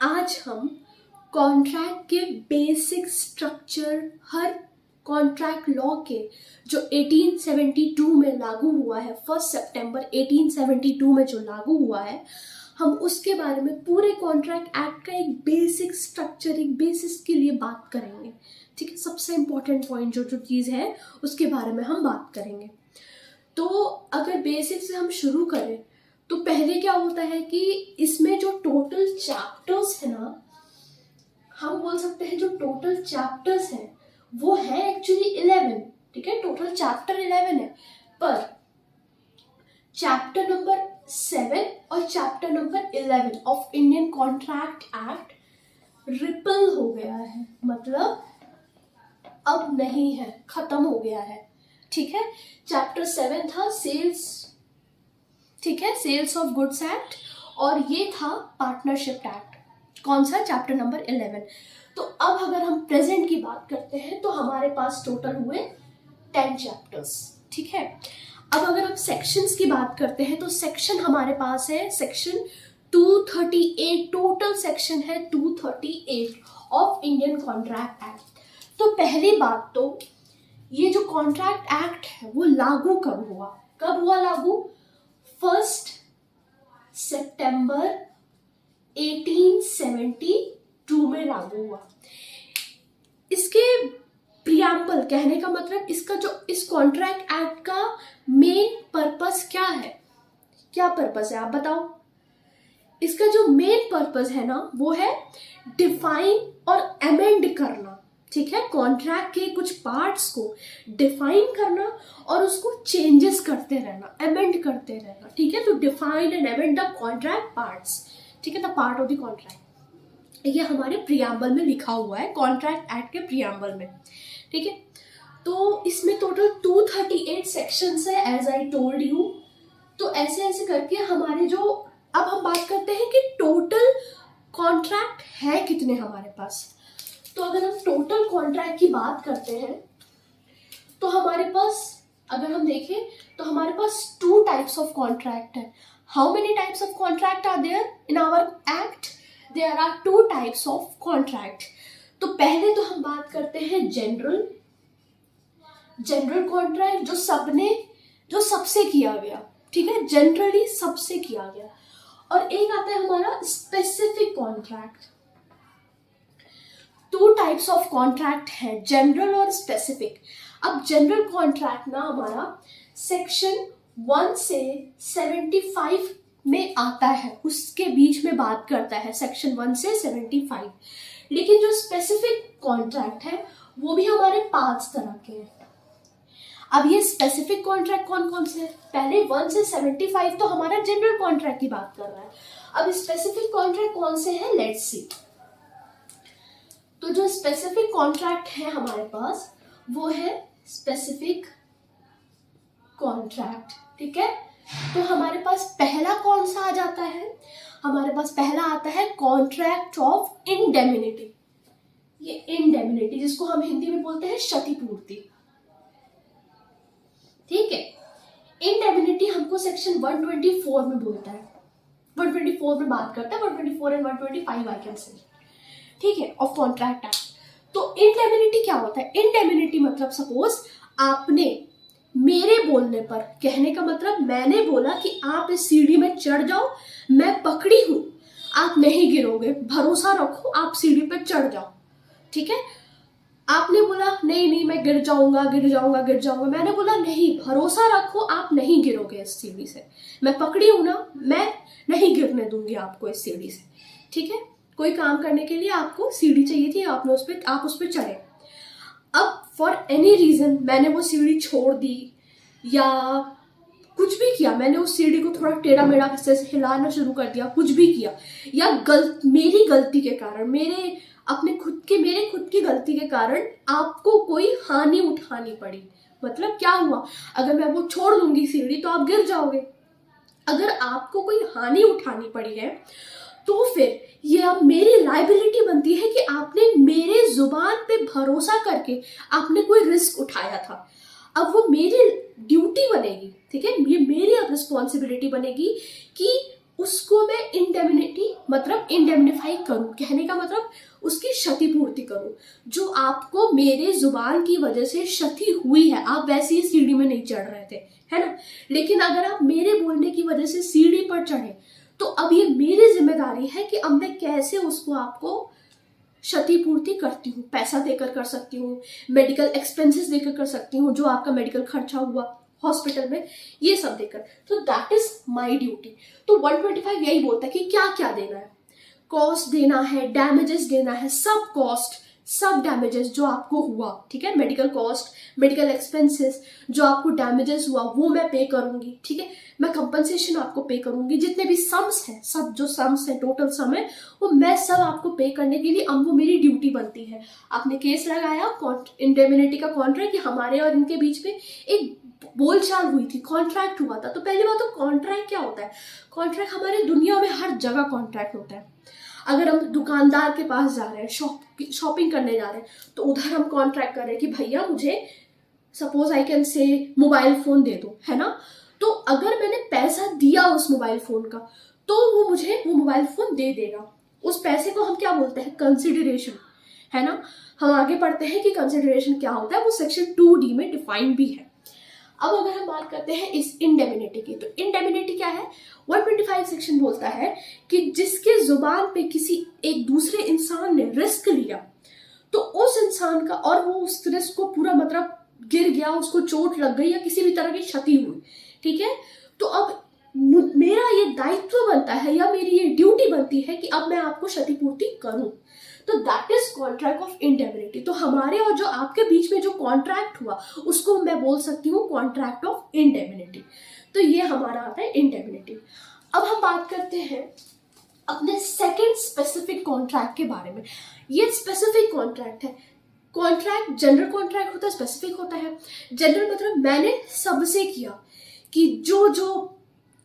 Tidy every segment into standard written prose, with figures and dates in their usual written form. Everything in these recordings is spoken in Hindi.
आज हम कॉन्ट्रैक्ट के बेसिक स्ट्रक्चर, हर कॉन्ट्रैक्ट लॉ के जो 1872 में लागू हुआ है, 1 सितंबर 1872 में जो लागू हुआ है, हम उसके बारे में पूरे कॉन्ट्रैक्ट एक्ट का एक बेसिक स्ट्रक्चर, एक बेसिस के लिए बात करेंगे। ठीक है, सबसे इम्पोर्टेंट पॉइंट जो चीज़ है उसके बारे में हम बात करेंगे। तो अगर बेसिक से हम शुरू करें तो पहले क्या होता है कि इसमें जो टोटल चैप्टर्स है ना, हम बोल सकते हैं जो टोटल चैप्टर्स हैं वो है एक्चुअली 11। ठीक है, टोटल चैप्टर 11 है, पर चैप्टर नंबर 7 और chapter number 11 of Indian contract act ripple हो गया है, मतलब अब नहीं है, खत्म हो गया है। ठीक है, चैप्टर 7 था सेल्स, ठीक है, सेल्स ऑफ गुड्स एक्ट, और ये था पार्टनरशिप एक्ट। कौन सा? Chapter number 11। तो अब अगर हम प्रेजेंट की बात करते हैं तो हमारे पास टोटल हुए 10 चैप्टर्स। ठीक है, अब अगर हम सेक्शंस की बात करते हैं तो सेक्शन हमारे पास है सेक्शन 238, टोटल सेक्शन है 238 ऑफ इंडियन कॉन्ट्रैक्ट एक्ट। तो पहली बात तो ये जो कॉन्ट्रैक्ट एक्ट है वो लागू कब हुआ? कब हुआ लागू? 1 सितंबर 1872 में लागू हुआ। इसके प्रियम्बल, कहने का मतलब इसका जो इस कॉन्ट्रैक्ट एक्ट का मेन पर्पस क्या है? क्या पर्पस है आप बताओ? इसका जो मेन पर्पस है ना वो है डिफाइन और अमेंड करना। ठीक है, कॉन्ट्रैक्ट के कुछ पार्ट्स को डिफाइन करना और उसको चेंजेस करते रहना, अमेंड करते रहना। ठीक है, तो define and amend the contract parts. ठीक है, the part of the contract, ये हमारे प्रियम्बल में लिखा हुआ है, कॉन्ट्रैक्ट एक्ट के प्रियम्बल में। ठीक है, तो इसमें टोटल 238 सेक्शंस है एज आई टोल्ड यू। तो ऐसे ऐसे करके हमारे जो, अब हम बात करते हैं कि टोटल कॉन्ट्रैक्ट है कितने हमारे पास। तो अगर हम टोटल कॉन्ट्रैक्ट की बात करते हैं तो हमारे पास, अगर हम देखें तो हमारे पास 2 टाइप्स ऑफ कॉन्ट्रैक्ट है। How many types of contract are there in our act? There are 2 types of contract. तो पहले तो हम बात करते हैं जनरल कॉन्ट्रैक्ट, जो सबसे किया गया। ठीक है, जनरली सबसे किया गया। और एक आता है हमारा specific contract. 2 types of contract है, जनरल और स्पेसिफिक। अब जनरल कॉन्ट्रैक्ट ना हमारा सेक्शन 1 से 75 में आता है, उसके बीच में बात करता है, सेक्शन 1 से 75। लेकिन जो स्पेसिफिक कॉन्ट्रैक्ट है वो भी हमारे 5 तरह के हैं। अब ये स्पेसिफिक कॉन्ट्रैक्ट कौन कौन से हैं? पहले 1 से 75 तो हमारा जनरल कॉन्ट्रैक्ट की बात कर रहा है। अब स्पेसिफिक कॉन्ट्रैक्ट कौन से हैं? Let's see. तो जो स्पेसिफिक कॉन्ट्रैक्ट है हमारे पास वो है स्पेसिफिक कॉन्ट्रैक्ट। ठीक है, तो हमारे पास पहला कौन सा आ जाता है? हमारे पास पहला आता है कॉन्ट्रैक्ट ऑफ इंडेमिनिटी। ये इंडेमिनिटी जिसको हम हिंदी में बोलते हैं क्षतिपूर्ति। ठीक है, इंडेमिनिटी हमको सेक्शन 124 में बोलता है, 124 में बात करता है, 124 एंड 125 आई कैन से। ठीक है, ऑफ कॉन्ट्रैक्ट एक्ट। तो इंडेमिनिटी क्या होता है? इंडेमिनिटी मतलब सपोज आपने मेरे बोलने पर, कहने का मतलब मैंने बोला कि आप इस सीढ़ी में चढ़ जाओ, मैं पकड़ी हूं, आप नहीं गिरोगे, भरोसा रखो, आप सीढ़ी पर चढ़ जाओ। ठीक है, आपने बोला नहीं नहीं मैं गिर जाऊंगा गिर जाऊंगा गिर जाऊंगा, मैंने बोला नहीं, भरोसा रखो, आप नहीं गिरोगे इस सीढ़ी से, मैं पकड़ी हूं ना, मैं नहीं गिरने दूंगी आपको इस सीढ़ी से। ठीक है, कोई काम करने के लिए आपको सीढ़ी चाहिए थी, आपने आप उस पर चढ़े। अब फॉर एनी रीजन मैंने वो सीढ़ी छोड़ दी या कुछ भी किया, मैंने उस सीढ़ी को थोड़ा टेढ़ा मेढ़ा से हिलाना शुरू कर दिया, कुछ भी किया, या मेरी गलती के कारण, मेरे खुद की गलती के कारण आपको कोई हानि उठानी पड़ी। मतलब क्या हुआ? अगर मैं वो छोड़ दूंगी सीढ़ी तो आप गिर जाओगे। अगर आपको कोई हानि उठानी पड़ी है तो फिर ये अब मेरी लायबिलिटी बनती है कि आपने मेरे जुबान पे भरोसा करके आपने कोई रिस्क उठाया था। अब वो मेरी ड्यूटी बनेगी, ठीक है, ये मेरी अब रिस्पॉन्सिबिलिटी बनेगी कि उसको मैं इंडेमनिटी मतलब इंडेमनिफाई करूं, कहने का मतलब उसकी क्षतिपूर्ति करूं। जो आपको मेरे जुबान की वजह से क्षति हुई है, आप वैसे ही सीढ़ी में नहीं चढ़ रहे थे, है ना, लेकिन अगर आप मेरे बोलने की वजह से सीढ़ी पर चढ़े तो अब ये मेरी जिम्मेदारी है कि अब मैं कैसे उसको आपको क्षतिपूर्ति करती हूँ। पैसा देकर कर सकती हूँ, मेडिकल एक्सपेंसेस देकर कर सकती हूँ, जो आपका मेडिकल खर्चा हुआ हॉस्पिटल में, ये सब देकर। तो दैट इज माय ड्यूटी। तो 125 यही बोलता है कि क्या क्या देना है, कॉस्ट देना है, डैमेजेस देना है, सब कॉस्ट, सब डैमेजेस जो आपको हुआ, ठीक है, मेडिकल कॉस्ट, मेडिकल एक्सपेंसेस, जो आपको डैमेजेस हुआ वो मैं पे करूंगी, ठीक है, मैं कंपनसेशन आपको पे करूंगी, जितने भी सम्स हैं, सब जो सम्स हैं, टोटल सम है, वो मैं सब आपको पे करने के लिए, अब वो मेरी ड्यूटी बनती है। आपने केस लगाया इंडेमनिटी का कॉन्ट्रैक्ट कि हमारे और इनके बीच में एक बोलचाल हुई थी, कॉन्ट्रैक्ट हुआ था। तो पहली बात तो कॉन्ट्रैक्ट क्या होता है? कॉन्ट्रैक्ट हमारी दुनिया में हर जगह कॉन्ट्रैक्ट होता है। अगर हम दुकानदार के पास जा रहे हैं, शॉपिंग करने जा रहे हैं, तो उधर हम कॉन्ट्रैक्ट कर रहे हैं कि भैया मुझे suppose I can say mobile phone दे दो, है ना। तो अगर मैंने पैसा दिया उस मोबाइल फोन का, तो वो मुझे वो मोबाइल फोन दे देगा। उस पैसे को हम क्या बोलते हैं? कंसिडरेशन, है ना। हम आगे पढ़ते हैं कि कंसिडरेशन क्या होता है, वो सेक्शन 2D में डिफाइंड भी है। अब अगर हम बात करते हैं इस इंडेमनिटी की, तो इंडेमनिटी क्या है? 125 सेक्शन बोलता है कि जिसके जुबान पे किसी एक दूसरे इंसान ने रिस्क लिया, तो उस इंसान का, और वो उस रिस्क को पूरा मतलब गिर गया, उसको चोट लग गई या किसी भी तरह की क्षति हुई, ठीक है, तो अब मेरा ये दायित्व बनता है या मेरी ये ड्यूटी बनती है कि अब मैं आपको क्षतिपूर्ति करूं। तो that is contract of indemnity. तो हमारे और जो आपके बीच में जो कॉन्ट्रैक्ट हुआ उसको मैं बोल सकती हूँ कॉन्ट्रैक्ट ऑफ इंडेमनिटी। तो ये हमारा आता है इंडेमनिटी। अब हम बात करते हैं अपने सेकंड स्पेसिफिक कॉन्ट्रैक्ट के बारे में। ये स्पेसिफिक कॉन्ट्रैक्ट है। कॉन्ट्रैक्ट जनरल कॉन्ट्रैक्ट होता है, स्पेसिफिक होता है। जनरल मतलब मैंने सबसे किया कि जो जो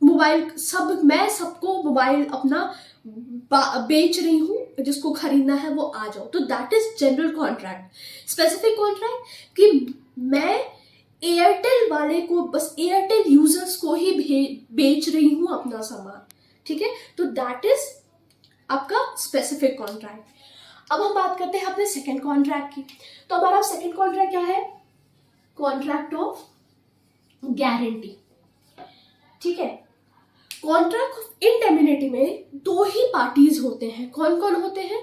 मोबाइल, सब मैं सबको मोबाइल अपना बेच रही हूँ, जिसको खरीदना है वो आ जाओ, तो that is general contract. Specific contract कि मैं एयरटेल वाले को, बस एयरटेल यूजर्स को ही बेच रही हूँ अपना सामान, ठीक है, तो दैट इज आपका स्पेसिफिक कॉन्ट्रैक्ट। अब हम बात करते हैं अपने सेकेंड कॉन्ट्रैक्ट की। तो हमारा सेकेंड कॉन्ट्रैक्ट क्या है? कॉन्ट्रैक्ट ऑफ गारंटी, ठीक है। कॉन्ट्रैक्ट ऑफ इंडेमनिटी में दो ही पार्टीज होते हैं। कौन कौन होते हैं?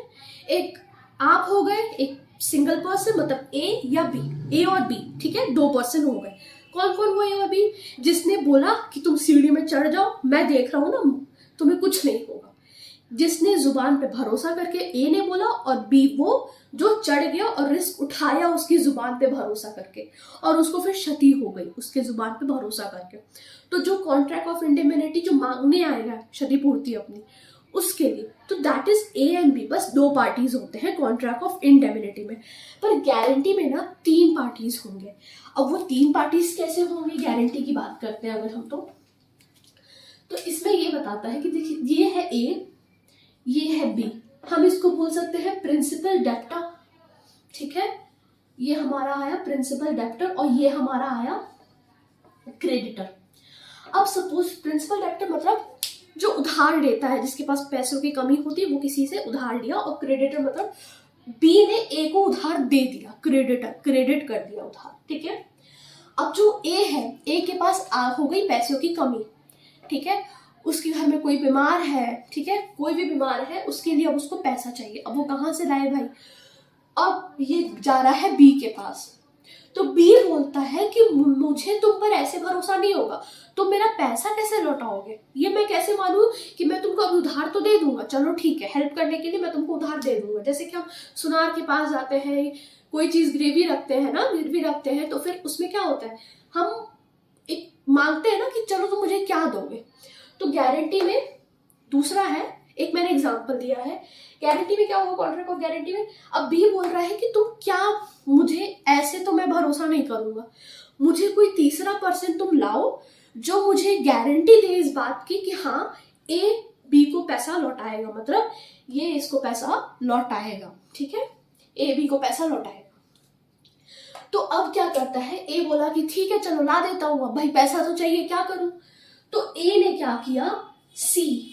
एक आप हो गए, एक सिंगल पर्सन, मतलब ए या बी, ए और बी, ठीक है, दो पर्सन हो गए। कौन कौन हुआ ए और बी? जिसने बोला कि तुम सीढ़ी में चढ़ जाओ, मैं देख रहा हूं ना, तुम्हें कुछ नहीं होगा। जिसने जुबान पे भरोसा करके, ए ने बोला, और बी वो जो चढ़ गया और रिस्क उठाया उसकी जुबान पे भरोसा करके, और उसको फिर क्षति हो गई उसके जुबान पे भरोसा करके। तो जो कॉन्ट्रैक्ट ऑफ इंडेमनिटी जो मांगने आएगा क्षतिपूर्ति अपनी, उसके लिए, तो that is A and B, बस दो पार्टीज होते हैं कॉन्ट्रैक्ट ऑफ इंडेमनिटी में। पर गारंटी में ना 3 पार्टीज होंगे। अब वो 3 पार्टीज कैसे होंगी? गारंटी की बात करते हैं अगर हम, तो इसमें ये बताता है कि देखिए, ये है ए, ये है बी, हम इसको बोल सकते हैं प्रिंसिपल डेप्टर, ठीक है, ये हमारा आया प्रिंसिपल डेप्टर और ये हमारा आया क्रेडिटर। अब सपोज प्रिंसिपल डेप्टर मतलब जो उधार लेता है, जिसके पास पैसों की कमी होती है, वो किसी से उधार लिया, और क्रेडिटर मतलब बी ने ए को उधार दे दिया, क्रेडिट कर दिया उधार, ठीक है। अब जो ए है, ए के पास हो गई पैसों की कमी, ठीक है, उसके घर में कोई बीमार है, ठीक है, कोई भी बीमार है, उसके लिए अब उसको पैसा चाहिए। अब वो कहाँ से लाए भाई? अब ये जा रहा है बी के पास, तो बी बोलता है कि मुझे तुम पर ऐसे भरोसा नहीं होगा, तुम मेरा पैसा कैसे लौटाओगे? ये मैं कैसे मानूं कि मैं तुमको अब उधार तो दे दूंगा, चलो ठीक है, हेल्प करने के लिए मैं तुमको उधार दे दूंगा। जैसे कि हम सुनार के पास जाते हैं, कोई चीज गिरवी रखते हैं ना, गिरवी रखते हैं, तो फिर उसमें क्या होता है, हम एक मांगते हैं ना कि चलो तुम मुझे क्या दोगे। तो गारंटी में दूसरा है, एक मैंने एग्जांपल दिया है, गारंटी में क्या होगा, कॉन्ट्रैक्ट ऑफ गारंटी में अब बी बोल रहा है कि तुम क्या, मुझे ऐसे तो मैं भरोसा नहीं करूंगा, मुझे कोई तीसरा पर्सन तुम लाओ जो मुझे गारंटी दे इस बात की कि हाँ ए बी को पैसा लौटाएगा, मतलब ये इसको पैसा लौटाएगा, ठीक है, ए बी को पैसा लौटाएगा। तो अब क्या करता है, ए बोला कि ठीक है चलो ला देता हूँ, अब भाई पैसा तो चाहिए, क्या करूं? तो ए ने क्या किया, सी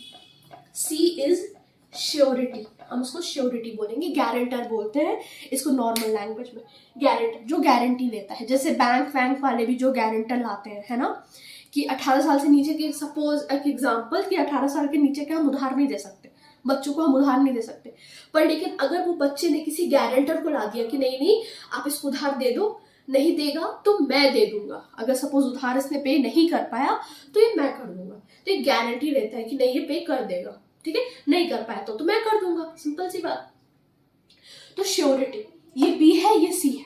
सी इज श्योरिटी, हम उसको श्योरिटी बोलेंगे, गारंटर बोलते हैं इसको नॉर्मल लैंग्वेज में। गारंटर जो गारंटी लेता है, जैसे बैंक वाले भी जो गारंटर लाते हैं, है ना, कि 18 साल से नीचे के, सपोज एक एग्जांपल कि 18 साल के नीचे के हम उधार नहीं दे सकते, बच्चों को हम उधार नहीं दे सकते, पर लेकिन अगर वो बच्चे ने किसी गारंटर को ला दिया कि नहीं नहीं आप इसको उधार दे दो, नहीं देगा तो मैं दे दूंगा, अगर सपोज उधार इसने पे नहीं कर पाया तो ये मैं कर दूंगा, तो ये गारंटी लेता है कि नहीं ये पे कर देगा, ठीक है, नहीं कर पाया तो मैं कर दूंगा, सिंपल सी बात। तो श्योरिटी ये बी है, ये सी है।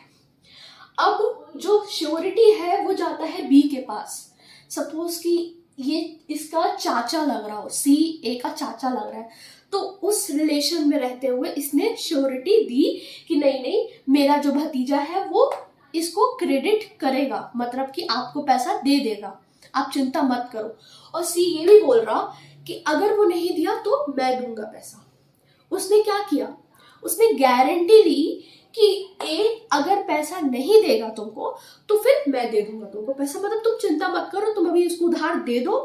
अब जो श्योरिटी है वो जाता है बी के पास, सपोज कि ये इसका चाचा लग रहा हो, सी ए का चाचा लग रहा है, तो उस रिलेशन में रहते हुए इसने श्योरिटी दी कि नहीं नहीं मेरा जो भतीजा है वो इसको क्रेडिट करेगा, मतलब कि आपको पैसा दे देगा, आप चिंता मत करो। और सी ये भी बोल रहा कि अगर वो नहीं दिया तो मैं दूंगा पैसा। उसने क्या किया, उसने गारंटी दी कि ए अगर पैसा नहीं देगा तुमको तो फिर मैं दे दूंगा तुमको पैसा, मतलब तुम चिंता मत करो, तुम अभी इसको उधार दे दो,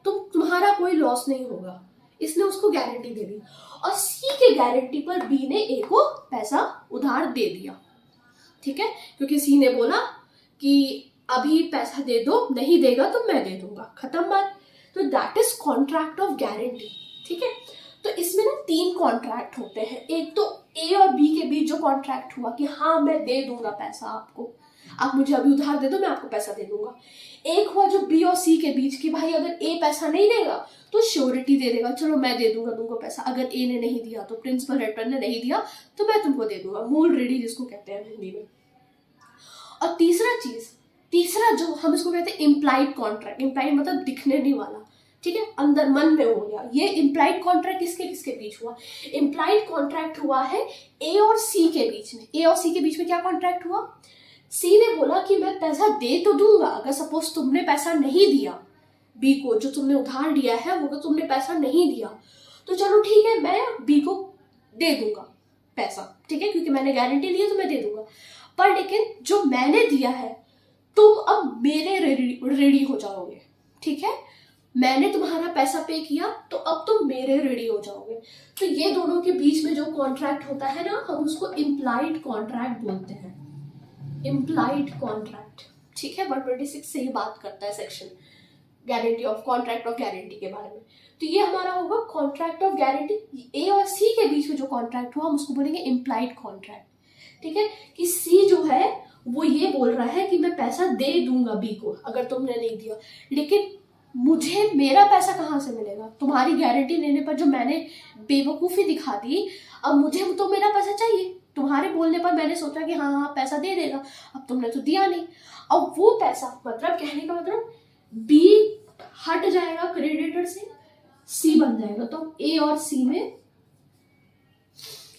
तुम्हारा कोई लॉस नहीं होगा। इसने उसको गारंटी दे दी और सी के गारंटी पर बी ने ए को पैसा उधार दे दिया, ठीक है, क्योंकि सी ने बोला कि अभी पैसा दे दो, नहीं देगा तो मैं दे दूंगा, खत्म बात। तो that is contract of guarantee, ठीक है। तो इसमें ना 3 कॉन्ट्रैक्ट होते हैं, एक तो ए और बी के बीच जो कॉन्ट्रैक्ट हुआ कि हाँ मैं दे दूंगा पैसा आपको, आप मुझे अभी उधार दे दो मैं आपको पैसा दे दूंगा। एक हुआ जो बी और सी के बीच कि भाई अगर ए पैसा नहीं देगा तो श्योरिटी दे देगा, चलो मैं दे दूंगा तुमको पैसा, अगर ए ने नहीं दिया तो प्रिंसिपल रेटर ने नहीं दिया तो मैं तुमको दे दूंगा, मूल रेडी जिसको कहते हैं हिंदी में। और तीसरा जो हम इसको कहते हैं इम्प्लाइड कॉन्ट्रैक्ट, इम्प्लाइड मतलब दिखने नहीं वाला, ठीक है, अंदर मन में हो गया। ये इम्प्लाइड कॉन्ट्रैक्ट किसके किसके बीच हुआ, इम्प्लाइड कॉन्ट्रैक्ट हुआ है ए और सी के बीच में। ए और सी के बीच में क्या कॉन्ट्रैक्ट हुआ, सी ने बोला कि मैं पैसा दे तो दूंगा, अगर सपोज तुमने पैसा नहीं दिया बी को, जो तुमने उधार लिया है वो अगर तुमने पैसा नहीं दिया तो चलो ठीक है मैं बी को दे दूंगा पैसा, ठीक है, क्योंकि मैंने गारंटी दी है तो मैं दे दूंगा, पर लेकिन जो मैंने दिया है तुम अब मेरे रेडी हो जाओगे, ठीक है, मैंने तुम्हारा पैसा पे किया तो अब तुम मेरे रेडी हो जाओगे। तो ये दोनों के बीच में जो कॉन्ट्रैक्ट होता है ना, हम उसको इम्प्लाइड कॉन्ट्रैक्ट बोलते हैं, इम्प्लाइड कॉन्ट्रैक्ट, ठीक है। 126 से ही बात करता है section guarantee of contract of guarantee के बारे में। तो ये हमारा होगा कॉन्ट्रैक्ट ऑफ गारंटी। ए और सी के बीच में जो कॉन्ट्रैक्ट हुआ हम उसको बोलेंगे इम्प्लाइड कॉन्ट्रैक्ट, ठीक है, कि सी जो है वो ये बोल रहा है कि मैं पैसा दे दूंगा बी को अगर तुमने नहीं दिया, लेकिन मुझे मेरा पैसा कहाँ से मिलेगा, तुम्हारी गारंटी लेने पर जो मैंने बेवकूफ़ी दिखा दी, अब मुझे तो मेरा पैसा चाहिए, तुम्हारे बोलने पर मैंने सोचा कि हाँ हाँ पैसा दे देगा, अब तुमने तो दिया नहीं, अब वो पैसा, मतलब कहने का मतलब बी हट जाएगा क्रेडिटर से, सी बन जाएगा, तो ए और सी में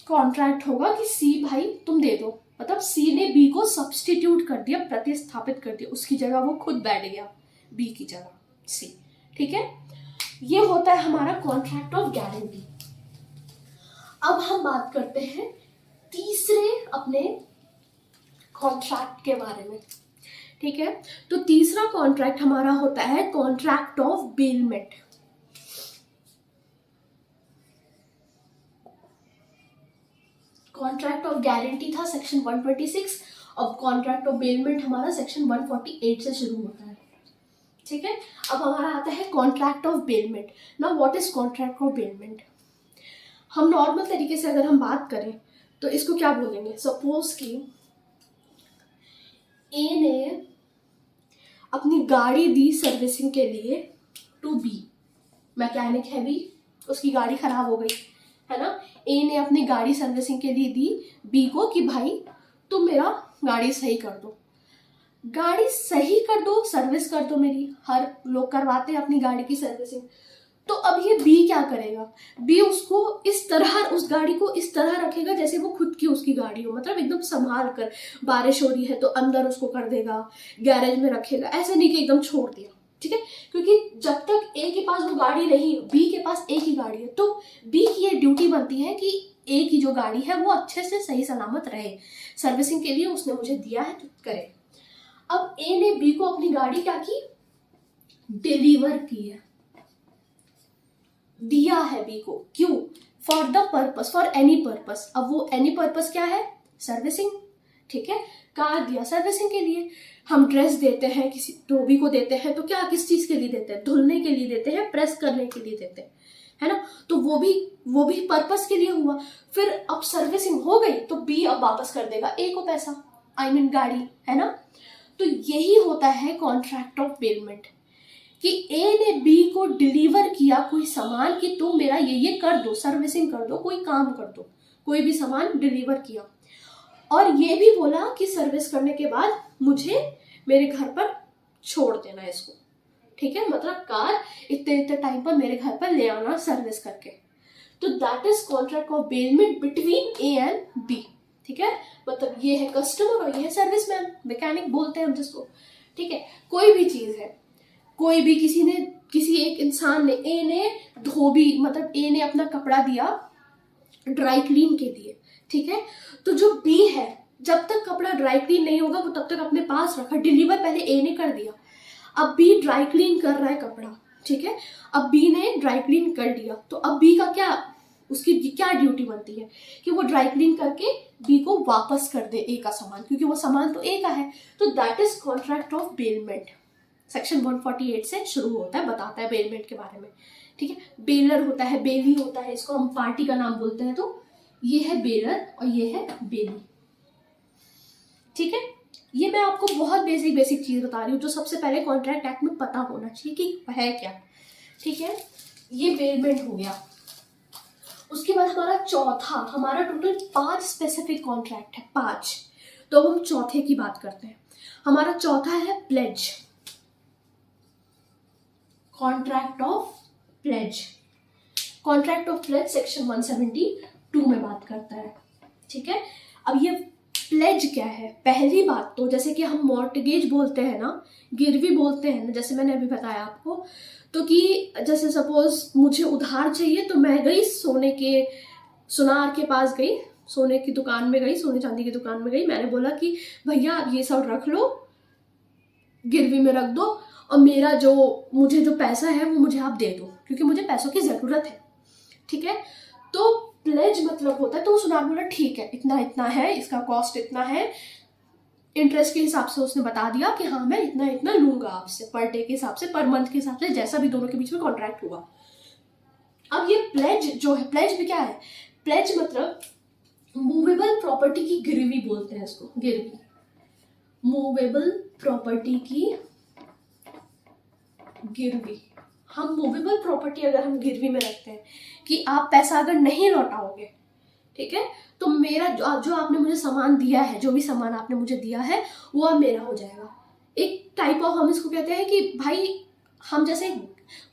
कॉन्ट्रैक्ट होगा कि सी भाई तुम दे दो, मतलब सी ने बी को सब्स्टिट्यूट कर दिया, प्रतिस्थापित कर दिया, उसकी जगह वो खुद बैठ गया बी की जगह सी, ठीक है। ये होता है हमारा कॉन्ट्रैक्ट ऑफ गारंटी। अब हम बात करते हैं तीसरे अपने कॉन्ट्रैक्ट के बारे में, ठीक है। तो तीसरा कॉन्ट्रैक्ट हमारा होता है contract of bailment. Contract of guarantee था सेक्शन 126, और कॉन्ट्रैक्ट ऑफ बेलमेंट हमारा सेक्शन 148 से शुरू होता है, ठीक है। अब हमारा आता है contract of bailment. Now what is contract of bailment, हम नॉर्मल तरीके से अगर हम बात करें तो इसको क्या बोलेंगे, सपोज कि ए ने अपनी गाड़ी दी सर्विसिंग के लिए टू बी, मैकेनिक है बी, उसकी गाड़ी खराब हो गई है ना, ए ने अपनी गाड़ी सर्विसिंग के लिए दी बी को कि भाई तुम मेरा गाड़ी सही कर दो, गाड़ी सही कर दो, सर्विस कर दो मेरी, हर लोग करवाते हैं अपनी गाड़ी की सर्विसिंग। तो अब ये बी क्या करेगा, बी उसको इस तरह, उस गाड़ी को इस तरह रखेगा जैसे वो खुद की उसकी गाड़ी हो, मतलब एकदम संभाल कर, बारिश हो रही है तो अंदर उसको कर देगा, गैरेज में रखेगा, ऐसे नहीं कि एकदम छोड़ दिया, ठीक है, क्योंकि जब तक ए के पास वो गाड़ी नहीं, बी के पास ए की गाड़ी है, तो बी की ये ड्यूटी बनती है कि ए की जो गाड़ी है वो अच्छे से सही सलामत रहे, सर्विसिंग के लिए उसने मुझे दिया है तो करे। अब ए ने बी को अपनी गाड़ी क्या की, डिलीवर की है, दिया है बी को, क्यों? For the purpose, for any purpose. अब वो एनी पर्पस क्या है? सर्विसिंग, ठीक है। कार दिया सर्विसिंग के लिए। हम ड्रेस देते हैं किसी धोबी को देते हैं तो क्या, किस चीज के लिए देते हैं? धुलने के लिए देते हैं, प्रेस करने के लिए देते हैं, है ना। तो वो भी पर्पस के लिए हुआ। फिर अब सर्विसिंग हो गई तो बी अब वापस कर देगा ए को पैसा, आई मीन गाड़ी, है ना। तो यही होता है कॉन्ट्रैक्ट ऑफ बेलमेंट, कि ए ने बी को डिलीवर किया कोई सामान कि तुम मेरा ये कर दो, सर्विसिंग कर दो, कोई काम कर दो, कोई भी सामान डिलीवर किया। और ये भी बोला कि सर्विस करने के बाद मुझे मेरे घर पर छोड़ देना इसको, ठीक है। मतलब कार इतने इतने टाइम पर मेरे घर पर ले आना सर्विस करके। तो that is contract of bailment between A and B, ठीक है। मतलब ये है कस्टमर और ये है सर्विसमैन, मैकेनिक बोलते हैं हम जिसको, ठीक है। कोई भी चीज है, कोई भी किसी एक इंसान ने, ए ने धोबी, मतलब ए ने अपना कपड़ा दिया ड्राई क्लीन के लिए, ठीक है। तो जो बी है, जब तक कपड़ा ड्राई क्लीन नहीं होगा वो तब तक अपने पास रखा, डिलीवर पहले ए ने कर दिया। अब बी ड्राई क्लीन कर रहा है कपड़ा, ठीक है। अब बी ने ड्राई क्लीन कर दिया, तो अब बी का क्या, उसकी क्या ड्यूटी बनती है कि वो ड्राई क्लीन करके बी को वापस कर दे ए का सामान, क्योंकि वो सामान तो ए का है। तो that is contract of bailment. Section 148 से शुरू होता है, बताता है बेलमेंट के बारे में, ठीक है। बेलर होता है, बेली होता है, इसको हम पार्टी का नाम बोलते हैं। तो ये है बेलर और ये है बेली, ठीक है। ये मैं आपको बहुत बेसिक चीज बता रही हूँ जो सबसे पहले कॉन्ट्रैक्ट एक्ट में पता होना चाहिए कि है क्या, ठीक है। ये बेलमेंट हो गया। उसके बाद हमारा टोटल 5 स्पेसिफिक कॉन्ट्रैक्ट है, 5। तो अब हम चौथे की बात करते हैं। हमारा चौथा है pledge, contract of pledge. Contract of pledge section 172 में बात करता है, ठीक है। अब ये प्लेज क्या है? पहली बात तो जैसे कि हम मॉर्टगेज बोलते हैं ना, गिरवी बोलते हैं ना, जैसे मैंने अभी बताया आपको, तो कि जैसे सपोज मुझे उधार चाहिए तो मैं गई सुनार के पास गई, सोने की दुकान में गई, सोने चांदी की दुकान में गई। मैंने बोला कि भैया ये सब रख लो, गिरवी में रख दो, और मुझे जो पैसा है वो मुझे आप दे दो, क्योंकि मुझे पैसों की जरूरत है, ठीक है। तो प्लेज मतलब होता है, तो सुनार बोला ठीक है, इतना इतना है, इसका कॉस्ट इतना है, इंटरेस्ट के हिसाब से उसने बता दिया कि हाँ मैं इतना इतना लूंगा आपसे, पर डे के हिसाब से, पर मंथ के हिसाब से, जैसा भी दोनों के बीच में कॉन्ट्रैक्ट हुआ। अब ये प्लेज जो है, प्लेज में क्या है? प्लेज मतलब मूवेबल प्रॉपर्टी की गिरवी बोलते हैं इसको, गिरवी, मूवेबल प्रॉपर्टी की गिरवी। हम मूवेबल प्रॉपर्टी अगर हम गिरवी में रखते हैं कि आप पैसा अगर नहीं लौटाओगे, ठीक है, तो मेरा जो आपने मुझे सामान दिया है, जो भी सामान आपने मुझे दिया है वो अब मेरा हो जाएगा। एक टाइप ऑफ, हम इसको कहते हैं कि भाई हम जैसे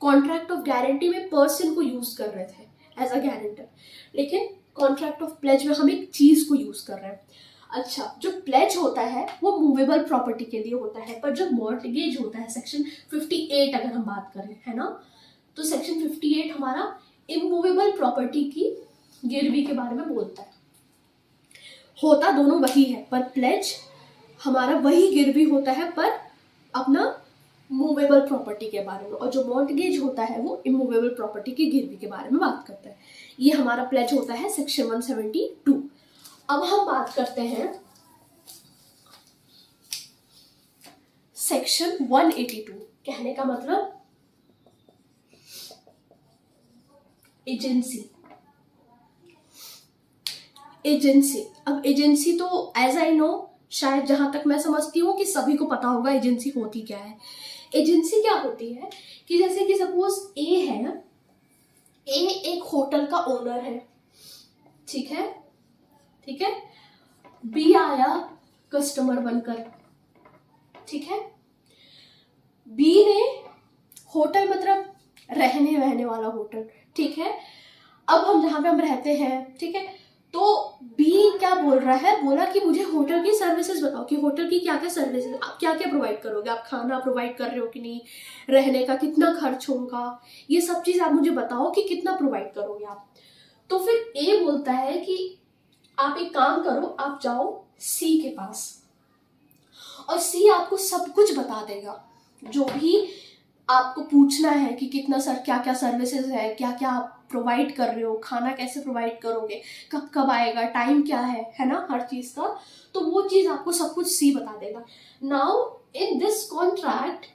कॉन्ट्रैक्ट ऑफ गारंटी में पर्सन को यूज कर रहे थे एज अ गारंटर, लेकिन कॉन्ट्रैक्ट ऑफ प्लेज में हम एक चीज को यूज कर रहे हैं। अच्छा, जो प्लेज होता है वो मूवेबल प्रॉपर्टी के लिए होता है, पर जो मॉर्टगेज होता है सेक्शन 58 अगर हम बात करें, है ना, तो सेक्शन 58 हमारा इमूवेबल प्रॉपर्टी की गिरवी के बारे में बोलता है। होता दोनों वही है, पर प्लेज हमारा वही गिरवी होता है पर अपना मूवेबल प्रॉपर्टी के बारे में, और जो मॉर्टगेज होता है वो इमूवेबल प्रॉपर्टी की गिरवी के बारे में बात करता है। ये हमारा प्लेज होता है सेक्शन 172। अब हम बात करते हैं सेक्शन 182। कहने का मतलब एजेंसी। अब एजेंसी तो एज आई नो, शायद जहां तक मैं समझती हूँ कि सभी को पता होगा एजेंसी होती क्या है। एजेंसी क्या होती है कि जैसे कि सपोज ए है, ए एक होटल का ओनर है, ठीक है, ठीक है। बी आया कस्टमर बनकर, ठीक है। बी ने होटल मतलब रहने वहने वाला होटल, ठीक है। अब हम जहां पे हम रहते हैं, ठीक है, तो बी क्या बोल रहा है, बोला कि मुझे होटल की सर्विसेज बताओ कि होटल की क्या क्या सर्विसेज, आप क्या क्या प्रोवाइड करोगे, आप खाना प्रोवाइड कर रहे हो कि नहीं, रहने का कितना खर्च होगा, ये सब चीज आप मुझे बताओ कि कितना प्रोवाइड करोगे आप। तो फिर ए बोलता है कि आप एक काम करो, आप जाओ सी के पास और सी आपको सब कुछ बता देगा, जो भी आपको पूछना है कि कितना सर क्या क्या सर्विसेज है, क्या क्या आप प्रोवाइड कर रहे हो, खाना कैसे प्रोवाइड करोगे, कब कब आएगा, टाइम क्या है ना, हर चीज़ का। तो वो चीज़ आपको सब कुछ सी बता देगा। Now in this contract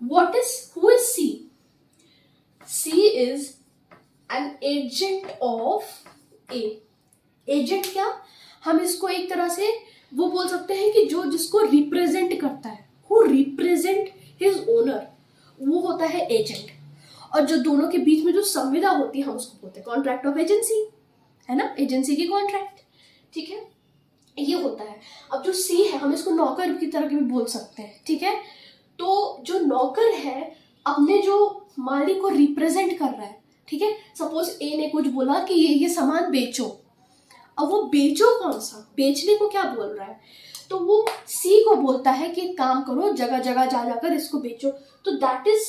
what is who is C? C is an agent of A. Agent क्या, हम इसको एक तरह से वो बोल सकते हैं कि जो जिसको रिप्रेजेंट करता है, हु रिप्रेजेंट हिज ओनर, वो होता है एजेंट। और जो दोनों के बीच में जो संविदा होती है हम उसको बोलते हैं कॉन्ट्रैक्ट ऑफ एजेंसी, है ना, एजेंसी की कॉन्ट्रैक्ट। ठीक है, ये होता है। अब जो सी है हम इसको नौकर की तरह भी बोल सकते हैं। ठीक है, तो जो नौकर है अपने जो मालिक को रिप्रेजेंट कर रहा है। ठीक है, सपोज ए ने कुछ बोला कि ये सामान बेचो, अब वो बेचो कौन सा, बेचने को क्या बोल रहा है, तो वो सी को बोलता है कि एक काम करो, जगह जगह जा जाकर इसको बेचो। तो दैट इज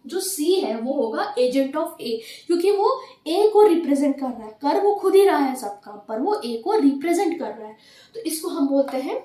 जो सी है वो होगा एजेंट ऑफ ए, क्योंकि वो ए को रिप्रेजेंट कर रहा है। कर वो खुद ही रहा है सब काम, पर वो ए को रिप्रेजेंट कर रहा है, तो इसको हम बोलते हैं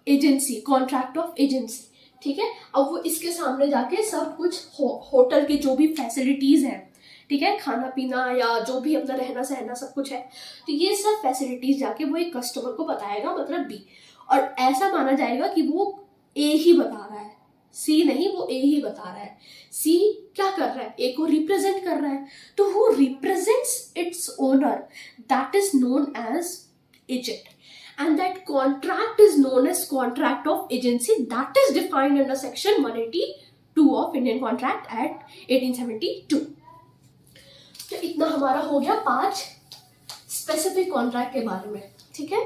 एजेंसी, कॉन्ट्रैक्ट ऑफ एजेंसी। ठीक है, अब वो इसके सामने जाके सब कुछ होटल के जो भी फैसिलिटीज हैं, ठीक है, खाना पीना या जो भी अपना रहना सहना सब कुछ है, तो ये सब फैसिलिटीज जाके वो एक कस्टमर को बताएगा, मतलब बी। और ऐसा माना जाएगा कि वो ए ही बता रहा है, सी नहीं, वो ए ही बता रहा है। सी क्या कर रहा है, ए को रिप्रेजेंट कर रहा है, तो who represents its owner, that is known as agent, and that contract is known as contract of agency, that is defined under section 182 of Indian Contract Act 1872। तो इतना हमारा हो गया 5 स्पेसिफिक कॉन्ट्रैक्ट के बारे में। ठीक है,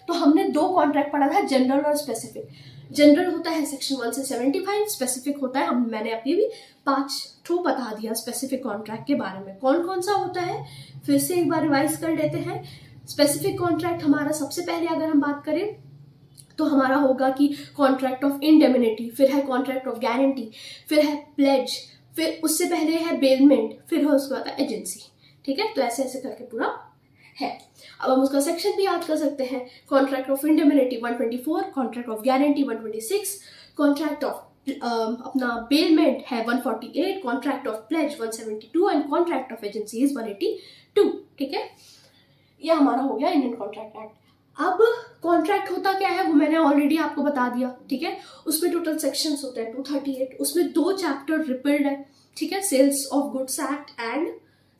तो हमने 2 कॉन्ट्रैक्ट पढ़ा था, जनरल और स्पेसिफिक। जनरल होता है सेक्शन 1 से 75, स्पेसिफिक होता है, मैंने अभी भी 5 ठो बता दिया स्पेसिफिक कॉन्ट्रैक्ट के बारे में। कौन कौन सा होता है फिर से एक बार रिवाइज कर लेते हैं। स्पेसिफिक कॉन्ट्रैक्ट हमारा सबसे पहले अगर हम बात करें तो हमारा होगा कि कॉन्ट्रैक्ट ऑफ इंडेमिनिटी, फिर है कॉन्ट्रैक्ट ऑफ गारंटी, फिर है प्लेज, फिर उससे पहले है बेलमेंट, फिर है उसके बाद एजेंसी। ठीक है, तो ऐसे ऐसे करके पूरा है। अब हम उसका सेक्शन भी याद कर सकते हैं। Contract of indemnity 124, contract of guarantee 126, contract of अपना बेलमेंट है 148, contract of pledge 172 and contract of agency is 182। ठीक है, ये हमारा हो गया इंडियन कॉन्ट्रैक्ट एक्ट। अब कॉन्ट्रैक्ट होता क्या है वो मैंने ऑलरेडी आपको बता दिया। ठीक है, उसमें टोटल सेक्शंस होते हैं 238, उसमें 2 चैप्टर रिपील्ड है। ठीक है, sales of goods act and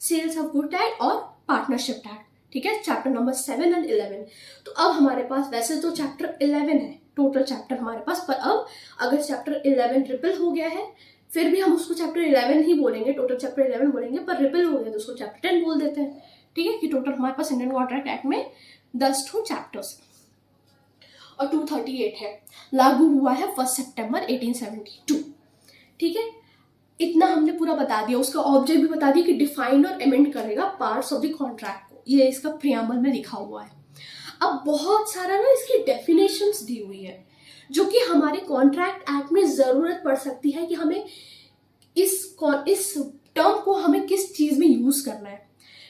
sales of good act और पार्टनरशिप एक्ट। ठीक है, चैप्टर नंबर 7 एंड 11। तो अब हमारे पास वैसे तो चैप्टर 11 है टोटल चैप्टर हमारे पास, पर अब अगर चैप्टर 11 रिपील हो गया है फिर भी हम उसको चैप्टर 11 ही बोलेंगे, टोटल चैप्टर 11 बोलेंगे, पर रिपील हो गया तो उसको चैप्टर 10 बोल देते हैं। ठीक है, कि टोटल हमारे पास इंडियन कॉन्ट्रैक्ट एक्ट में 10 ठो चैप्टर्स और 238 है, लागू हुआ है 1 सितंबर 1872। ठीक है, इतना हमने पूरा बता दिया। उसका ऑब्जेक्ट भी बता दिया कि डिफाइन और अमेंड करेगा पार्ट्स ऑफ द कॉन्ट्रैक्ट को, ये इसका प्रियम्बल में लिखा हुआ है। अब बहुत सारा ना इसकी डेफिनेशंस दी हुई है जो कि हमारे कॉन्ट्रैक्ट एक्ट में जरूरत पड़ सकती है कि हमें इस टर्म को हमें किस चीज में यूज करना है।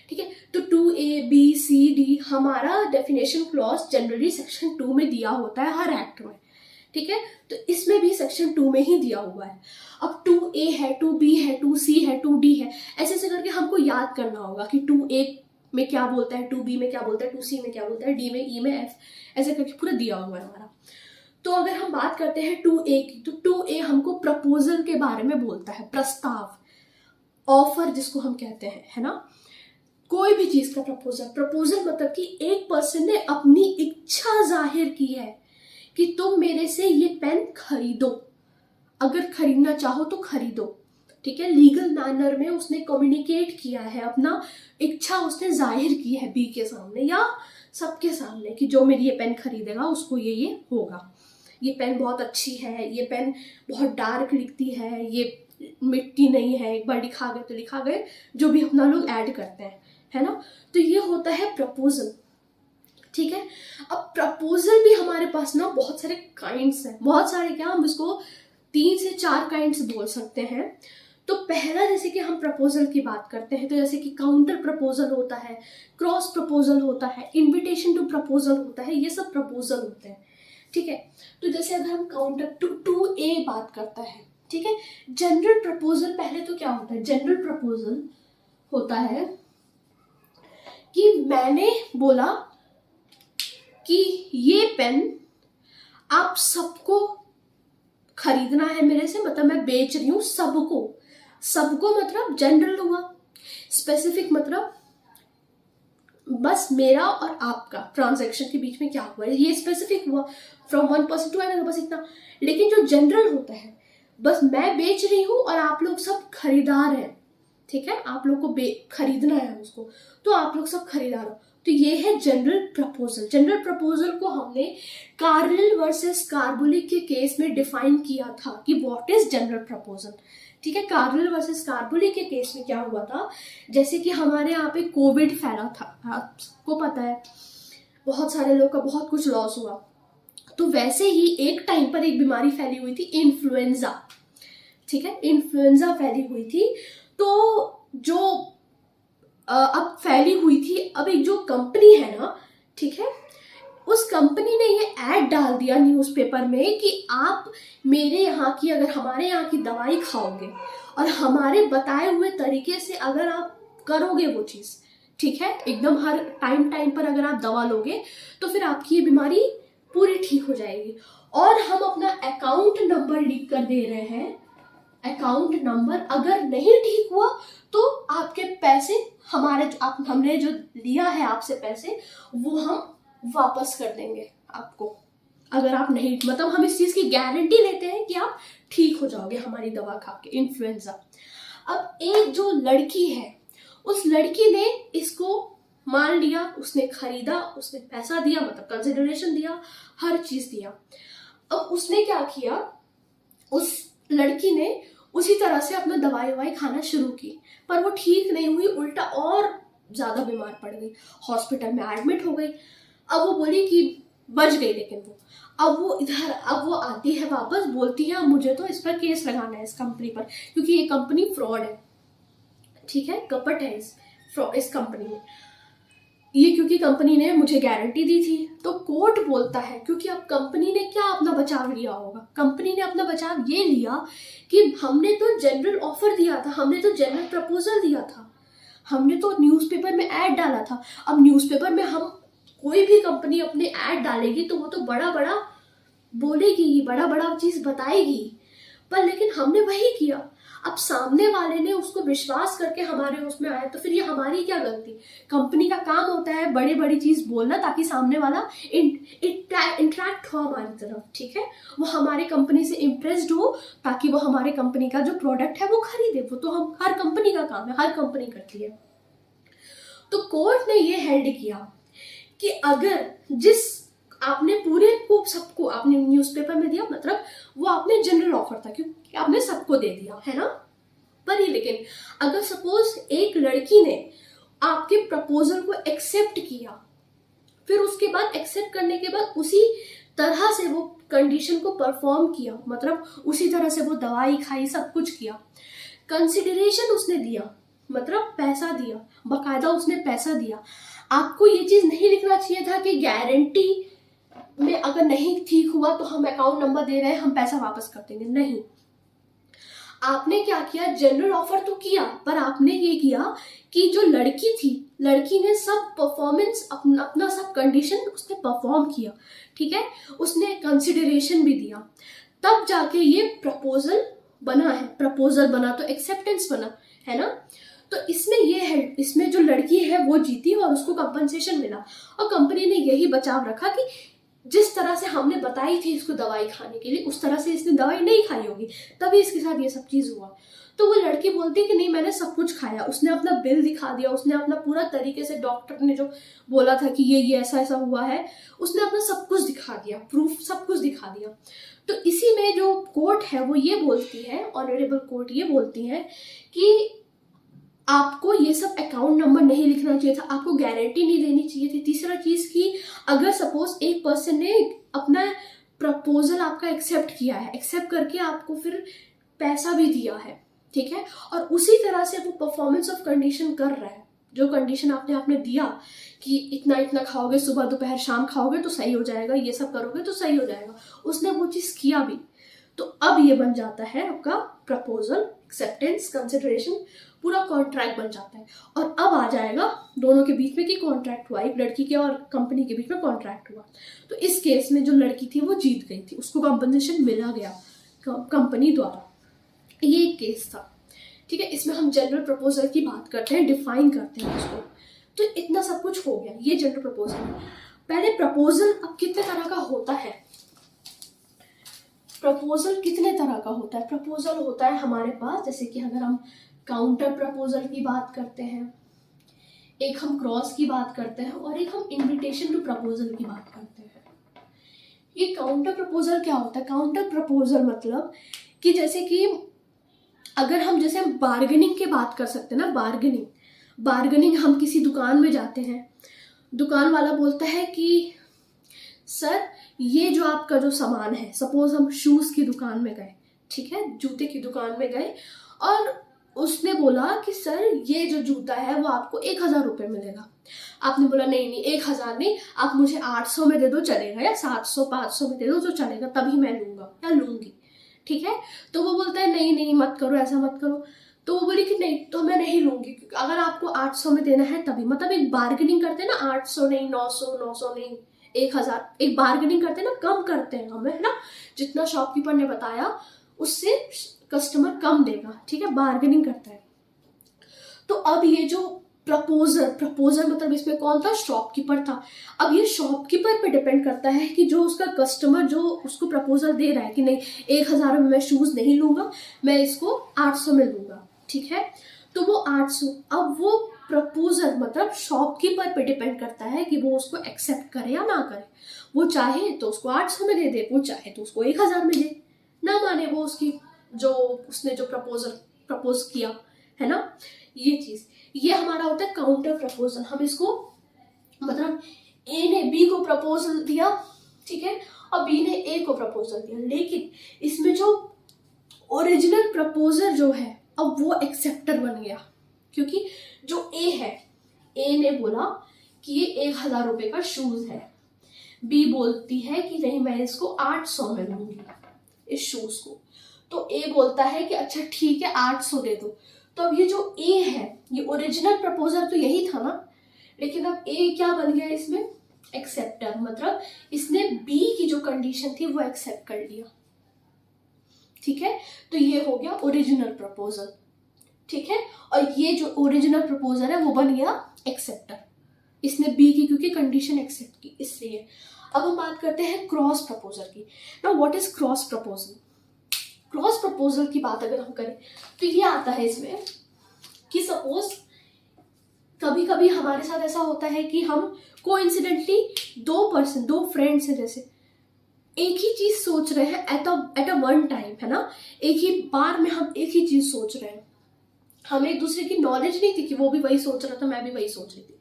ठीक है, तो 2A B C D हमारा डेफिनेशन क्लॉज जनरली सेक्शन 2 में दिया होता है हर एक्ट में। ठीक है, तो इसमें भी सेक्शन 2 में ही दिया हुआ है। अब 2A है, 2B है, 2C है, 2D है, ऐसे ऐसे करके हमको याद करना होगा कि 2A में क्या बोलता है, 2B में क्या बोलता है, 2C में क्या बोलता है, D में, E में, F, ऐसे करके पूरा दिया हुआ है हमारा। तो अगर हम बात करते हैं 2A की, तो 2A हमको प्रपोजल के बारे में बोलता है, प्रस्ताव, ऑफर जिसको हम कहते हैं, है ना, कोई भी चीज का प्रपोजल मतलब कि एक पर्सन ने अपनी इच्छा जाहिर की है कि तुम मेरे से ये पेन खरीदो, अगर खरीदना चाहो तो खरीदो। ठीक है, लीगल मैनर में उसने कम्युनिकेट किया है, अपना इच्छा उसने जाहिर की है बी के सामने या सबके सामने कि जो मेरी ये पेन खरीदेगा उसको ये होगा, ये पेन बहुत अच्छी है, ये पेन बहुत डार्क लिखती है, ये मिट्टी नहीं है, एक बार लिखा गए तो लिखा गए, जो भी अपना लोग ऐड करते हैं, है ना। तो ये होता है प्रपोजल। ठीक है, अब प्रपोजल भी हमारे पास ना बहुत सारे काइंड्स हैं, बहुत सारे क्या, हम इसको 3 से 4 काइंड्स बोल सकते हैं। तो पहला जैसे कि हम प्रपोजल की बात करते हैं तो जैसे कि काउंटर प्रपोजल होता है, क्रॉस प्रपोजल होता है, इन्विटेशन टू प्रपोजल होता है, ये सब प्रपोजल होते हैं। ठीक है, तो जैसे अगर हम काउंटर 2A बात करता है, ठीक है। जनरल प्रपोजल पहले तो क्या होता है, जनरल प्रपोजल होता है कि मैंने बोला कि ये पेन आप सबको खरीदना है मेरे से, मतलब मैं बेच रही हूं सबको। सबको मतलब जनरल हुआ, स्पेसिफिक मतलब बस मेरा और आपका ट्रांजैक्शन के बीच में क्या हुआ है ये स्पेसिफिक हुआ, फ्रॉम 1% टू अनदर, बस इतना। लेकिन जो जनरल होता है, बस मैं बेच रही हूं और आप लोग सब खरीदार हैं, ठीक है, आप लोग को खरीदना है उसको, तो आप लोग सब खरीदार हो। तो ये है जनरल प्रपोजल। जनरल प्रपोजल को हमने कार्लिल वर्सेस कार्बुलिक के केस में डिफाइन किया था कि व्हाट इज जनरल प्रपोजल, ठीक है। कार्लिल वर्सेस कार्बुलिक के केस में क्या हुआ था, जैसे कि हमारे यहाँ पे कोविड फैला था, आपको पता है, बहुत सारे लोग का बहुत कुछ लॉस हुआ। तो वैसे ही एक टाइम पर एक बीमारी फैली हुई थी, इन्फ्लुएंजा, ठीक है, इन्फ्लुएंजा फैली हुई थी। तो जो अब फैली हुई थी, अब एक जो कंपनी है ना, ठीक है, उस कंपनी ने ये ऐड डाल दिया न्यूज़पेपर में कि आप मेरे यहाँ की, अगर हमारे यहाँ की दवाई खाओगे और हमारे बताए हुए तरीके से अगर आप करोगे वो चीज़, ठीक है, एकदम हर टाइम पर अगर आप दवा लोगे तो फिर आपकी ये बीमारी पूरी ठीक हो जाएगी। और हम अपना अकाउंट नंबर लिख कर दे रहे हैं, अकाउंट नंबर, अगर नहीं ठीक हुआ तो आपके पैसे हमारे हमने जो लिया है आपसे पैसे, वो हम वापस कर देंगे आपको, अगर आप नहीं, मतलब हम इस चीज की गारंटी लेते हैं कि आप ठीक हो जाओगे हमारी दवा खा के, इन्फ्लुएंजा। अब एक जो लड़की है, उस लड़की ने इसको मान लिया, उसने खरीदा, उसने पैसा दिया, मतलब कंसिडरेशन दिया, हर चीज दिया। अब उसने क्या किया, उस लड़की ने उसी तरह से अपना दवाई ववाई खाना शुरू की, पर वो ठीक नहीं हुई, उल्टा और ज्यादा बीमार पड़ गई, हॉस्पिटल में एडमिट हो गई। अब वो बोली कि बच गई, लेकिन वो अब वो आती है वापस, बोलती है मुझे तो इस पर केस लगाना है, इस कंपनी पर, क्योंकि ये कंपनी फ्रॉड है, ठीक है, कपट है इस कंपनी में, ये क्योंकि कंपनी ने मुझे गारंटी दी थी। तो कोर्ट बोलता है, क्योंकि अब कंपनी ने क्या अपना बचाव लिया होगा, कंपनी ने अपना बचाव ये लिया कि हमने तो जनरल ऑफर दिया था, हमने तो जनरल प्रपोजल दिया था, हमने तो न्यूज़पेपर में ऐड डाला था। अब न्यूज़पेपर में हम कोई भी कंपनी अपने ऐड डालेगी तो वो तो बड़ा बड़ा बोलेगी, बड़ा बड़ा चीज बताएगी, पर लेकिन हमने वही किया। अब सामने वाले ने उसको विश्वास करके हमारे उसमें आया, तो फिर ये हमारी क्या गलती। कंपनी का काम होता है बड़ी बड़ी चीज बोलना, ताकि सामने वाला इंटरेक्ट हो हमारी तरफ, ठीक है, वो हमारे कंपनी से इम्प्रेस्ड हो, ताकि वो हमारे कंपनी का जो प्रोडक्ट है वो खरीदे। वो तो हम, हर कंपनी का काम है, हर कंपनी करती है। तो कोर्ट ने ये हेल्ड किया कि अगर जिस आपने पूरे को सबको आपने न्यूज़पेपर में दिया, मतलब वो आपने जनरल ऑफर था क्योंकि आपने सबको दे दिया है ना, पर ही लेकिन अगर सपोज एक लड़की ने आपके प्रपोजल को एक्सेप्ट किया, फिर उसके बाद एक्सेप्ट करने के बाद उसी तरह से वो कंडीशन को परफॉर्म किया, मतलब उसी तरह से वो दवाई खाई, सब कुछ किया, कंसिडरेशन उसने दिया, मतलब पैसा दिया, बकायदा उसने पैसा दिया। आपको ये चीज नहीं लिखना चाहिए था कि गारंटी में अगर नहीं ठीक हुआ तो हम अकाउंट नंबर दे रहे हैं, हम पैसा वापस कर देंगे, नहीं। आपने क्या किया, जनरल ऑफर तो किया, पर आपने ये किया कि जो लड़की थी, लड़की ने सब परफॉर्मेंस अपना सब कंडीशन उसने परफॉर्म किया, ठीक है, उसने कंसिडरेशन भी दिया, तब जाके ये प्रपोजल बना है। प्रपोजल बना तो एक्सेप्टेंस बना, है ना। तो इसमें ये है, इसमें जो लड़की है वो जीती और उसको कंपनसेशन मिला, और कंपनी ने यही बचाव रखा कि जिस तरह से हमने बताई थी इसको दवाई खाने के लिए, उस तरह से इसने दवाई नहीं खाई होगी, तभी इसके साथ ये सब चीज हुआ। तो वो लड़की बोलती है कि नहीं, मैंने सब कुछ खाया, उसने अपना बिल दिखा दिया, उसने अपना पूरा तरीके से, डॉक्टर ने जो बोला था कि ये ऐसा ऐसा हुआ है, उसने अपना सब कुछ दिखा दिया, प्रूफ सब कुछ दिखा दिया। तो इसी में जो कोर्ट है वो ये बोलती है, ऑनरेबल कोर्ट ये बोलती है कि आपको ये सब अकाउंट नंबर नहीं लिखना चाहिए था, आपको गारंटी नहीं देनी चाहिए थी। तीसरा चीज की, अगर सपोज एक पर्सन ने अपना प्रपोजल आपका एक्सेप्ट किया है, एक्सेप्ट करके आपको फिर पैसा भी दिया है, ठीक है, और उसी तरह से वो परफॉर्मेंस ऑफ कंडीशन कर रहा है, जो कंडीशन आपने दिया कि इतना इतना खाओगे, सुबह दोपहर शाम खाओगे तो सही हो जाएगा, ये सब करोगे तो सही हो जाएगा, उसने वो चीज किया भी, तो अब ये बन जाता है आपका प्रपोजल, एक्सेप्टेंस, कंसिडरेशन, पूरा कॉन्ट्रैक्ट बन जाता है। और अब आ जाएगा दोनों के बीच में कि कॉन्ट्रैक्ट हुआ, एक लड़की के और कंपनी के बीच में कॉन्ट्रैक्ट हुआ। तो इस केस में जो लड़की थी वो जीत गई थी, उसको कंपनसेशन मिला गया कंपनी द्वारा। ये एक केस था, ठीक है। इसमें हम जनरल प्रपोजल की बात करते हैं, डिफाइन करते हैं उसको। तो इतना सब कुछ हो गया, ये जनरल प्रपोजल है। पहले प्रपोजल अब कितने तरह का होता है, प्रपोजल कितने तरह का होता है? प्रपोजल होता है हमारे पास, जैसे कि अगर हम काउंटर प्रपोजल की बात करते हैं, एक हम क्रॉस की बात करते हैं, और एक हम इनविटेशन टू प्रपोजल की बात करते हैं। ये काउंटर प्रपोजल क्या होता है? काउंटर प्रपोजल मतलब कि जैसे कि अगर हम जैसे बार्गेनिंग की बात कर सकते हैं ना, बार्गेनिंग हम किसी दुकान में जाते हैं, दुकान वाला बोलता है कि सर ये जो आपका जो सामान है, सपोज हम शूज की दुकान में गए, ठीक है, जूते की दुकान में गए, और उसने बोला कि सर ये जो जूता है वो आपको 1000 रुपये मिलेगा। आपने बोला नहीं नहीं 1000 नहीं, आप मुझे 800 में दे दो चलेगा, या 700 500 में दे दो तो चलेगा, तभी मैं लूंगा या लूंगी, ठीक है। तो वो बोलता है नहीं नहीं मत करो, ऐसा मत करो। तो वो बोली कि नहीं तो मैं नहीं लूंगी, अगर आपको 800 में देना है तभी। मतलब एक बार्गेनिंग करते हैं ना, 800 नहीं, 900 नहीं, 1000, एक बार्गेनिंग करते हैं ना, कम करते हैं हमें, है ना। जितना शॉपकीपर ने बताया उससे कस्टमर कम देगा, ठीक है, बार्गेनिंग करता है। तो अब ये जो प्रपोजर मतलब इसमें कौन था? शॉपकीपर था। अब ये शॉपकीपर पे डिपेंड करता है कि जो उसका कस्टमर जो उसको प्रपोजल दे रहा है कि नहीं 1000 में मैं शूज नहीं लूंगा, मैं इसको 800 में लूंगा, ठीक है। तो वो 800, अब वो प्रपोजल मतलब शॉपकीपर पे डिपेंड करता है कि वो उसको एक्सेप्ट करे या ना करे। वो चाहे तो उसको 800 में दे दे, वो चाहे तो उसको 1000 में दे, ना माने वो उसकी जो उसने जो प्रपोज किया, है ना। ये चीज, ये हमारा होता है काउंटर प्रपोजल। हम इसको मतलब ए ने बी को प्रपोजल दिया, ठीक है, और बी ने ए को प्रपोजल दिया, लेकिन इसमें जो ओरिजिनल प्रपोजर जो है अब वो एक्सेप्टर बन गया, क्योंकि जो ए है, ए ने बोला कि ये 1000 रुपये का शूज है, बी बोलती है कि नहीं मैं इसको 800 में लूंगी इस शूज को। तो ए बोलता है कि अच्छा ठीक है 800 दे दो। तो अब ये जो ए है, ये ओरिजिनल प्रपोजल तो यही था ना, लेकिन अब ए क्या बन गया इसमें? एक्सेप्टर। मतलब इसने बी की जो कंडीशन थी वो एक्सेप्ट कर लिया, ठीक है। तो ये हो गया ओरिजिनल प्रपोजल, ठीक है। और ये जो ओरिजिनल प्रपोजल है वो बन गया एक्सेप्टर, इसने बी की क्योंकि कंडीशन एक्सेप्ट की, इसलिए। अब हम बात करते हैं क्रॉस प्रपोजल की। Now what is cross proposal? Cross proposal की बात अगर हम करें तो ये आता है इसमें कि सपोज कभी कभी हमारे साथ ऐसा होता है कि हम कोइंसिडेंटली दो फ्रेंड्स हैं, जैसे एक ही चीज सोच रहे हैं एट अ वन टाइम, है ना, एक ही बार में हम एक ही चीज सोच रहे हैं। हमें एक दूसरे की नॉलेज नहीं थी कि वो भी वही सोच रहा था, मैं भी वही सोच रही थी,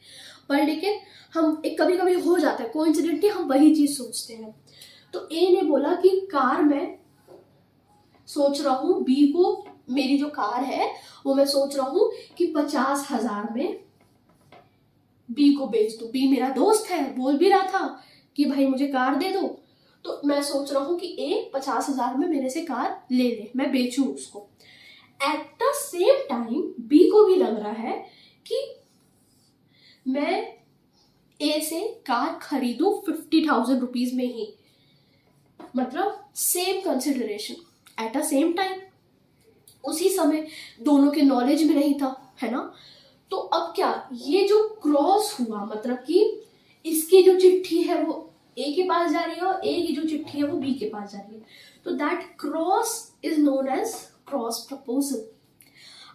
पर लेकिन हम एक कभी कभी हो जाता है कोइंसिडेंटली हम वही चीज सोचते हैं। तो ए ने बोला कि कार मैं सोच रहा हूँ, बी को मेरी जो कार है वो मैं सोच रहा हूँ कि 50,000 में बी को बेच दूं। बी मेरा दोस्त है, बोल भी रहा था कि भाई मुझे कार दे दो, तो मैं सोच रहा हूँ कि ए 50,000 में मेरे से कार ले ले, मैं बेचूं उसको। At the same time B को भी लग रहा है कि मैं ए से कार खरीदूं 50,000 रुपीज में ही, मतलब same consideration eight the same time, उसी समय दोनों के नॉलेज में नहीं था, है ना। तो अब क्या, ये जो क्रॉस हुआ मतलब कि इसकी जो चिट्ठी है वो ए के पास जा रही है और ए की जो चिट्ठी है वो बी के पास जा रही है, तो that cross is known as cross proposal.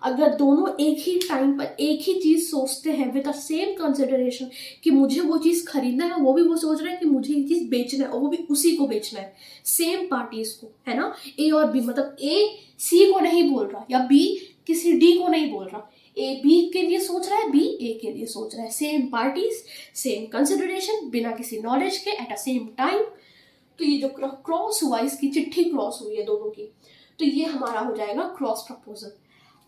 अगर दोनों एक ही टाइम पर एक ही चीज सोचते हैं विद द सेम कंसिडरेशन कि मुझे वो चीज खरीदना है, वो भी वो सोच रहा है कि मुझे ये चीज बेचना है और वो भी उसी को बेचना है, सेम पार्टीज को, है ना। ए और बी, मतलब ए सी को नहीं बोल रहा या बी किसी डी को नहीं बोल रहा, ए बी के लिए सोच रहा है, बी ए के लिए सोच रहा है, सेम पार्टीज सेम कंसिडरेशन बिना किसी नॉलेज के एट अ सेम टाइम। तो ये जो क्रॉस हुआ, इसकी चिट्ठी क्रॉस हुई है दोनों की, तो ये हमारा हो जाएगा क्रॉस प्रपोजल।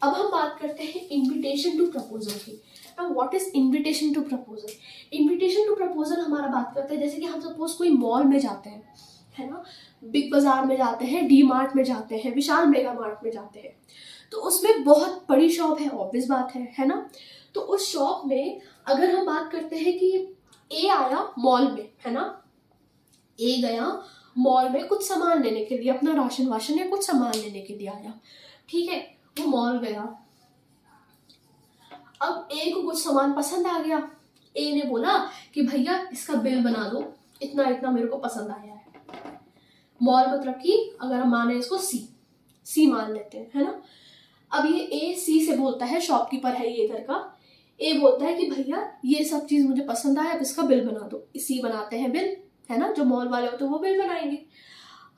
अब हम बात करते हैं इनविटेशन टू प्रपोजल की। Now what is invitation to proposal? Invitation to proposal हमारा बात करते हैं जैसे कि हम सपोज कोई मॉल में जाते हैं, है ना, बिग बाजार में जाते हैं, डी मार्ट में जाते हैं, विशाल मेगा मार्ट में जाते हैं, तो उसमें बहुत बड़ी शॉप है, ऑब्वियस बात है ना। तो उस शॉप में अगर हम बात करते हैं कि ए आया मॉल में, है ना, ए गया मॉल में कुछ सामान लेने के लिए, अपना राशन वाशन या कुछ सामान लेने के लिए आया, ठीक है, वो मॉल गया। अब ए को कुछ सामान पसंद आ गया, ए ने बोला कि भैया इसका बिल बना दो, इतना इतना मेरे को पसंद आया है। मॉल मतलब कि अगर हम माने इसको सी मान लेते हैं, है ना। अब ये ए सी से बोलता है, शॉपकीपर है ये घर का, ए बोलता है कि भैया ये सब चीज मुझे पसंद आया, अब इसका बिल बना दो। सी बनाते हैं बिल, है ना, जो मॉल वाले होते हैं वो बिल बनाएंगे।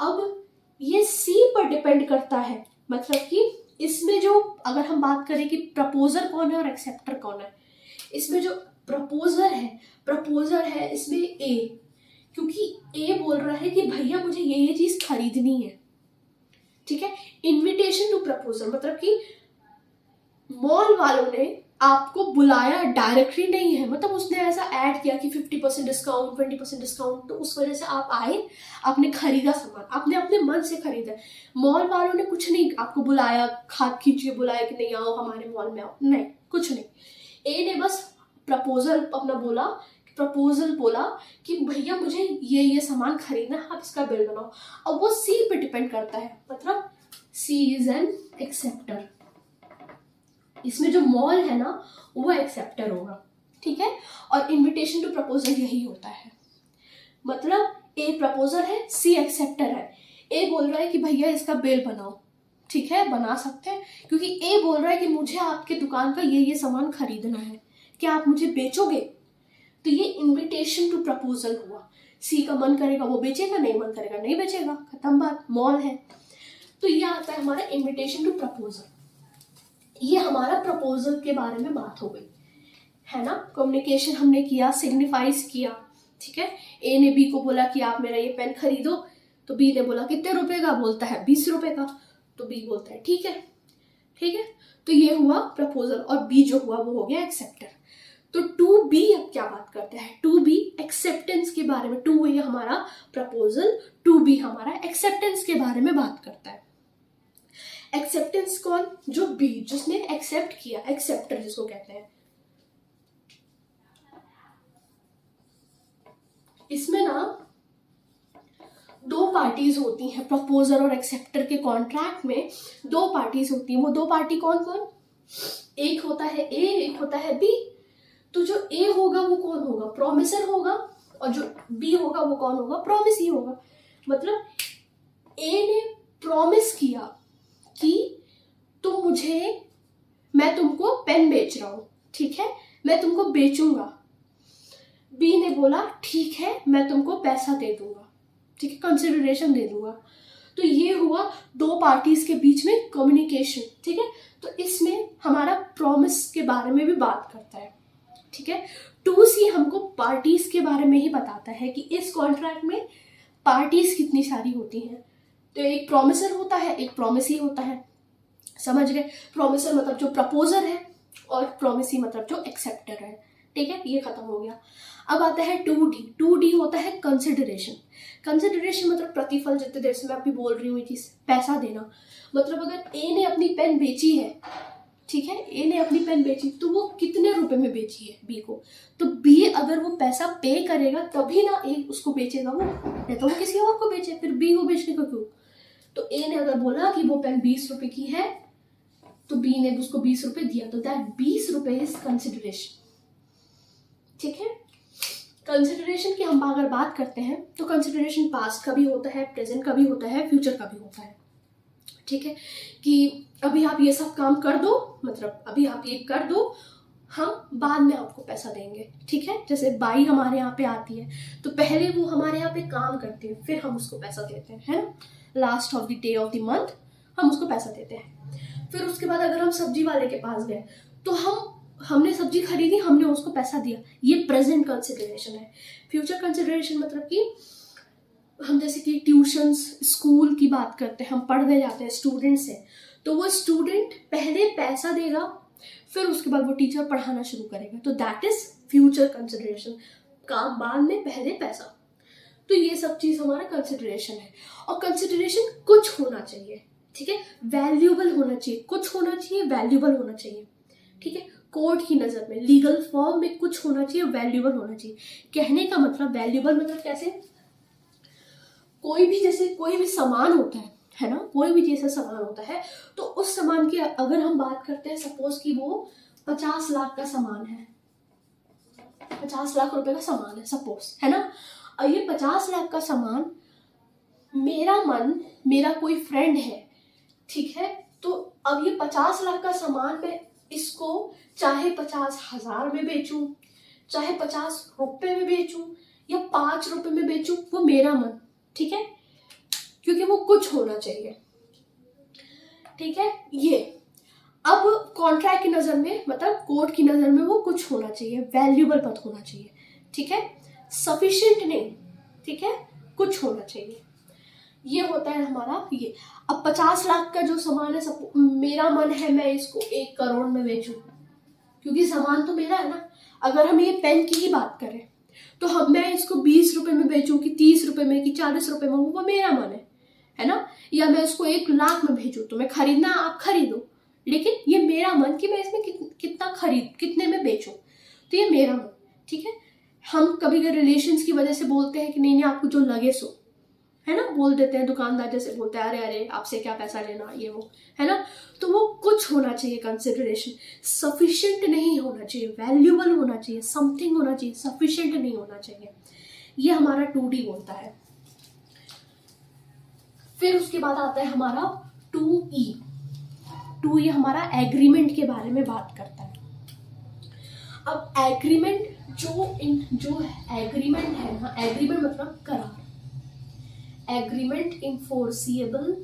अब ये सी पर डिपेंड करता है, मतलब कि इसमें जो अगर हम बात करें कि प्रपोजर कौन है और एक्सेप्टर कौन है, इसमें जो प्रपोजर है इसमें ए, क्योंकि ए बोल रहा है कि भैया मुझे ये चीज खरीदनी है, ठीक है। इनविटेशन टू प्रपोजल मतलब कि मॉल वालों ने आपको बुलाया, डायरेक्टली नहीं है, मतलब उसने ऐसा ऐड किया कि 50% डिस्काउंट, 20% डिस्काउंट, तो उस वजह से आप आए, आपने खरीदा सामान, आपने अपने मन से खरीदा। मॉल वालों ने कुछ नहीं आपको बुलाया, हाथ खींच के बुलाया कि नहीं आओ हमारे मॉल में आओ, नहीं, कुछ नहीं। ए ने बस प्रपोजल बोला कि भैया मुझे ये सामान खरीदना है, आप इसका बिल बनाओ। अब वो सी पे डिपेंड करता है, मतलब सी इज एन एक्सेप्टर। इसमें जो मॉल है ना वो एक्सेप्टर होगा, ठीक है। और इनविटेशन टू प्रपोजल यही होता है, मतलब ए प्रपोजर है, सी एक्सेप्टर है। ए बोल रहा है कि भैया इसका बिल बनाओ, ठीक है, बना सकते हैं, क्योंकि ए बोल रहा है कि मुझे आपके दुकान का ये सामान खरीदना है, क्या आप मुझे बेचोगे। तो ये इनविटेशन टू प्रपोजल हुआ। सी का मन करेगा वो बेचेगा, नहीं मन करेगा नहीं बेचेगा, खत्म बात, मॉल है। तो ये आता है हमारा इनविटेशन टू प्रपोजल। ये हमारा प्रपोजल के बारे में बात हो गई, है ना। कम्युनिकेशन हमने किया, सिग्निफाइज किया, ठीक है। ए ने बी को बोला कि आप मेरा ये पेन खरीदो, तो बी ने बोला कितने रुपए का, बोलता है 20 रुपए का, तो बी बोलता है ठीक है, ठीक है। तो ये हुआ प्रपोजल, और बी जो हुआ वो हो गया एक्सेप्टर। तो टू बी अब क्या बात करते हैं, टू बी एक्सेप्टेंस के बारे में। टू ये हमारा प्रपोजल, टू बी हमारा एक्सेप्टेंस के बारे में बात करता है। एक्सेप्टेंस कौन, जो बी, जिसने एक्सेप्ट किया, एक्सेप्टर जिसको कहते हैं। इसमें ना दो पार्टीज होती हैं, प्रपोजर और एक्सेप्टर के कॉन्ट्रैक्ट में दो पार्टीज होती हैं। वो दो पार्टी कौन कौन, एक होता है ए, एक होता है बी। तो जो ए होगा वो कौन होगा, प्रोमिसर होगा, और जो बी होगा वो कौन होगा, प्रोमिसी होगा। मतलब ए ने प्रॉमिस किया कि मैं तुमको पेन बेच रहा हूं, ठीक है, मैं तुमको बेचूंगा। बी ने बोला ठीक है मैं तुमको पैसा दे दूंगा, ठीक है, कंसिडरेशन दे दूंगा। तो ये हुआ दो पार्टीज के बीच में कम्युनिकेशन, ठीक है। तो इसमें हमारा प्रॉमिस के बारे में भी बात करता है, ठीक है। 2C हमको पार्टीज के बारे में ही बताता है कि इस कॉन्ट्रैक्ट में पार्टीज कितनी सारी होती हैं। तो एक प्रॉमिसर होता है, एक प्रॉमिसी होता है, समझ गए। प्रॉमिसर मतलब जो प्रपोजर है, और प्रॉमिसी मतलब जो एक्सेप्टर है, ठीक है, ये खत्म हो गया। अब आता है 2D। 2D होता है कंसिडरेशन। कंसिडरेशन मतलब प्रतिफल, जितने देर से मैं अभी बोल रही हूँ ये चीज, पैसा देना। मतलब अगर ए ने अपनी पेन बेची है, ठीक है, ए ने अपनी पेन बेची, तो वो कितने रुपए में बेची है बी को, तो बी अगर वो पैसा पे करेगा तभी ना ए उसको बेचेगा, वो नहीं तो वो किसी और को बेचे, फिर बी को बेचने को क्यों। तो ए ने अगर बोला कि वो पेन 20 रुपए की है, तो बी ने उसको 20 रुपए दिया, तो दैट 20 रुपए इज कंसिडरेशन, ठीक है। कंसिडरेशन की हम अगर बात करते हैं तो कंसिडरेशन पास्ट का भी होता है, प्रेजेंट का भी होता है, फ्यूचर का भी होता है, ठीक है। कि अभी आप ये सब काम कर दो, मतलब अभी आप ये कर दो, हम बाद में आपको पैसा देंगे, ठीक है। जैसे बाई हमारे यहाँ पे आती है तो पहले वो हमारे यहाँ पे काम करती है, फिर हम उसको पैसा देते हैं, है ना। Last of the day of the month हम उसको पैसा देते हैं। फिर उसके बाद अगर हम सब्जी वाले के पास गए तो हमने सब्जी खरीदी, हमने उसको पैसा दिया, ये प्रेजेंट कंसिडरेशन है। फ्यूचर कंसिडरेशन मतलब कि हम जैसे कि ट्यूशंस, स्कूल की बात करते हैं, हम पढ़ने जाते हैं स्टूडेंट से, तो वो स्टूडेंट पहले पैसा देगा, फिर उसके बाद वो टीचर पढ़ाना शुरू करेगा, तो दैट इज फ्यूचर कंसिडरेशन। काम बाद में, पहले पैसा। तो ये सब चीज हमारा कंसिडरेशन है। और कंसिडरेशन कुछ होना चाहिए, ठीक है, वैल्यूएबल होना चाहिए, कुछ होना चाहिए, वैल्यूएबल होना चाहिए, ठीक है। कोर्ट की नजर में, लीगल फॉर्म में कुछ होना चाहिए, वैल्यूएबल होना चाहिए। कहने का मतलब वैल्यूएबल मतलब कैसे, कोई भी जैसे कोई भी सामान होता है ना, कोई भी जैसा सामान होता है, तो उस सामान की अगर हम बात करते हैं, सपोज कि वो 50 लाख का सामान है, 50 लाख रुपए का सामान है सपोज, है ना। और ये 50 लाख का सामान मेरा कोई फ्रेंड है, ठीक है। तो अब ये 50 लाख का सामान मैं इसको चाहे 50,000 में बेचूं, चाहे 50 रुपए में बेचूं या 5 रुपए में बेचूं, वो मेरा मन, ठीक है, क्योंकि वो कुछ होना चाहिए, ठीक है। ये अब कॉन्ट्रैक्ट की नजर में, मतलब कोर्ट की नजर में, वो कुछ होना चाहिए, वैल्यूएबल पद होना चाहिए, ठीक है, सफिशिएंट नहीं, ठीक है, कुछ होना चाहिए। ये होता है हमारा ये। अब 50 लाख का जो सामान है, सब मेरा मन है मैं इसको 1 करोड़ में बेचूं, क्योंकि सामान तो मेरा है ना। अगर हम ये पेन की ही बात करें तो मैं इसको 20 रुपए में बेचूं कि 30 रुपए में कि 40 रुपए में, वो मेरा मन है ना। या मैं इसको 1 लाख में भेजूं, तो मैं खरीदना आप खरीदो, लेकिन ये मेरा मन कि मैं इसमें कितने में बेचूं, तो ये मेरा मन, ठीक है। हम कभी कभी रिलेशंस की वजह से बोलते हैं कि नहीं आपको जो लगे सो, है ना, बोल देते हैं, दुकानदार जैसे बोलते हैं अरे आपसे क्या पैसा लेना, ये वो, है ना। तो वो कुछ होना चाहिए, कंसिडरेशन सफिशिएंट नहीं होना चाहिए, वैल्यूएबल होना चाहिए, समथिंग होना चाहिए, सफिशिएंट नहीं होना चाहिए। ये हमारा 2D बोलता है। फिर उसके बाद आता है हमारा 2E। 2E हमारा एग्रीमेंट के बारे में बात करता है। अब एग्रीमेंट जो एग्रीमेंट है ना, एग्रीमेंट मतलब करार, एग्रीमेंट इनफोर्सिएबल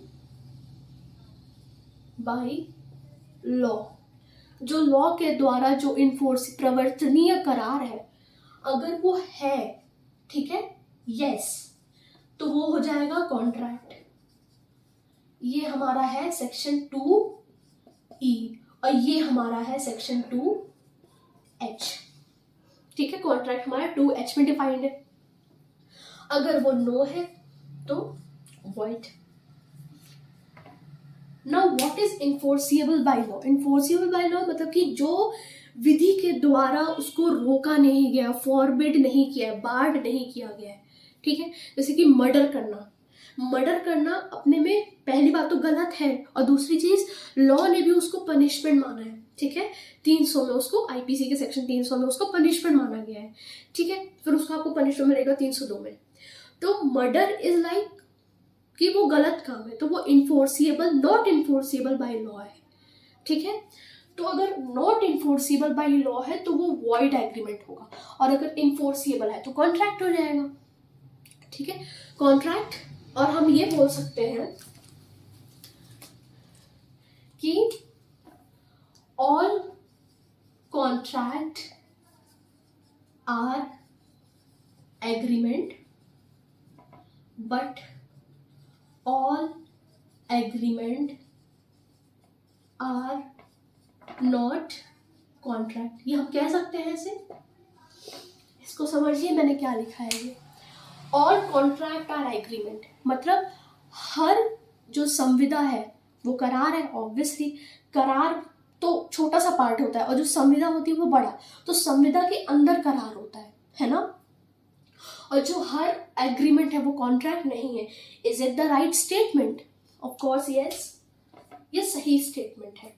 बाय लॉ, जो लॉ के द्वारा जो प्रवर्तनीय करार है, अगर वो है, ठीक है, यस, तो वो हो जाएगा कॉन्ट्रैक्ट। ये हमारा है सेक्शन 2E और ये हमारा है सेक्शन 2H, ठीक है। कॉन्ट्रैक्ट हमारा 2H में डिफाइंड है। अगर वो नो है तो void। Now what is enforceable by law? Enforceable by law मतलब कि जो विधि के द्वारा उसको रोका नहीं गया, फॉरबिड नहीं किया, बार्ड नहीं किया गया है, ठीक है। जैसे कि मर्डर करना अपने में पहली बात तो गलत है, और दूसरी चीज लॉ ने भी उसको पनिशमेंट माना है, ठीक है। 300 में उसको, आईपीसी के सेक्शन 300 में उसको पनिशमेंट माना गया है, ठीक है। फिर उसको आपको पनिशमेंट मिलेगा 302 में। तो मर्डर इज लाइक कि वो गलत काम है, तो वो नॉट इन्फोर्सिएबल बाय लॉ है, ठीक है। तो अगर नॉट इन्फोर्सिएबल बाय लॉ है तो वो वॉइड एग्रीमेंट होगा, और अगर इन्फोर्सिएबल है तो कॉन्ट्रैक्ट हो जाएगा, ठीक है, कॉन्ट्रैक्ट। और हम ये बोल सकते हैं कि all contract are agreement but all agreement are not contract। ये हम कह सकते हैं ऐसे, इसको समझिए मैंने क्या लिखा है। ये all contract are agreement मतलब हर जो संविदा है वो करार है। ऑब्वियसली करार तो छोटा सा पार्ट होता है और जो संविदा होती है वो बड़ा, तो संविदा के अंदर करार होता है ना। और जो हर एग्रीमेंट है वो कॉन्ट्रैक्ट नहीं है। Is it the right statement? Of course yes, ये सही स्टेटमेंट है।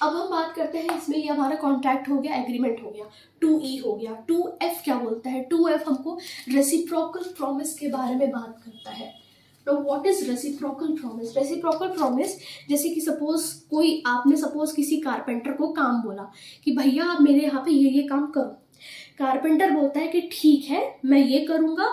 अब हम बात करते हैं इसमें, ये हमारा कॉन्ट्रैक्ट हो गया, एग्रीमेंट हो गया, 2E हो गया। 2F क्या बोलता है? 2F हमको रेसिप्रोकल प्रॉमिस के बारे में बात करता है। तो what is reciprocal promise? Reciprocal promise जैसे कि आपने सपोज किसी कारपेंटर को काम बोला कि भैया आप मेरे यहाँ पे ये काम करो। कारपेंटर बोलता है कि ठीक है मैं ये करूंगा,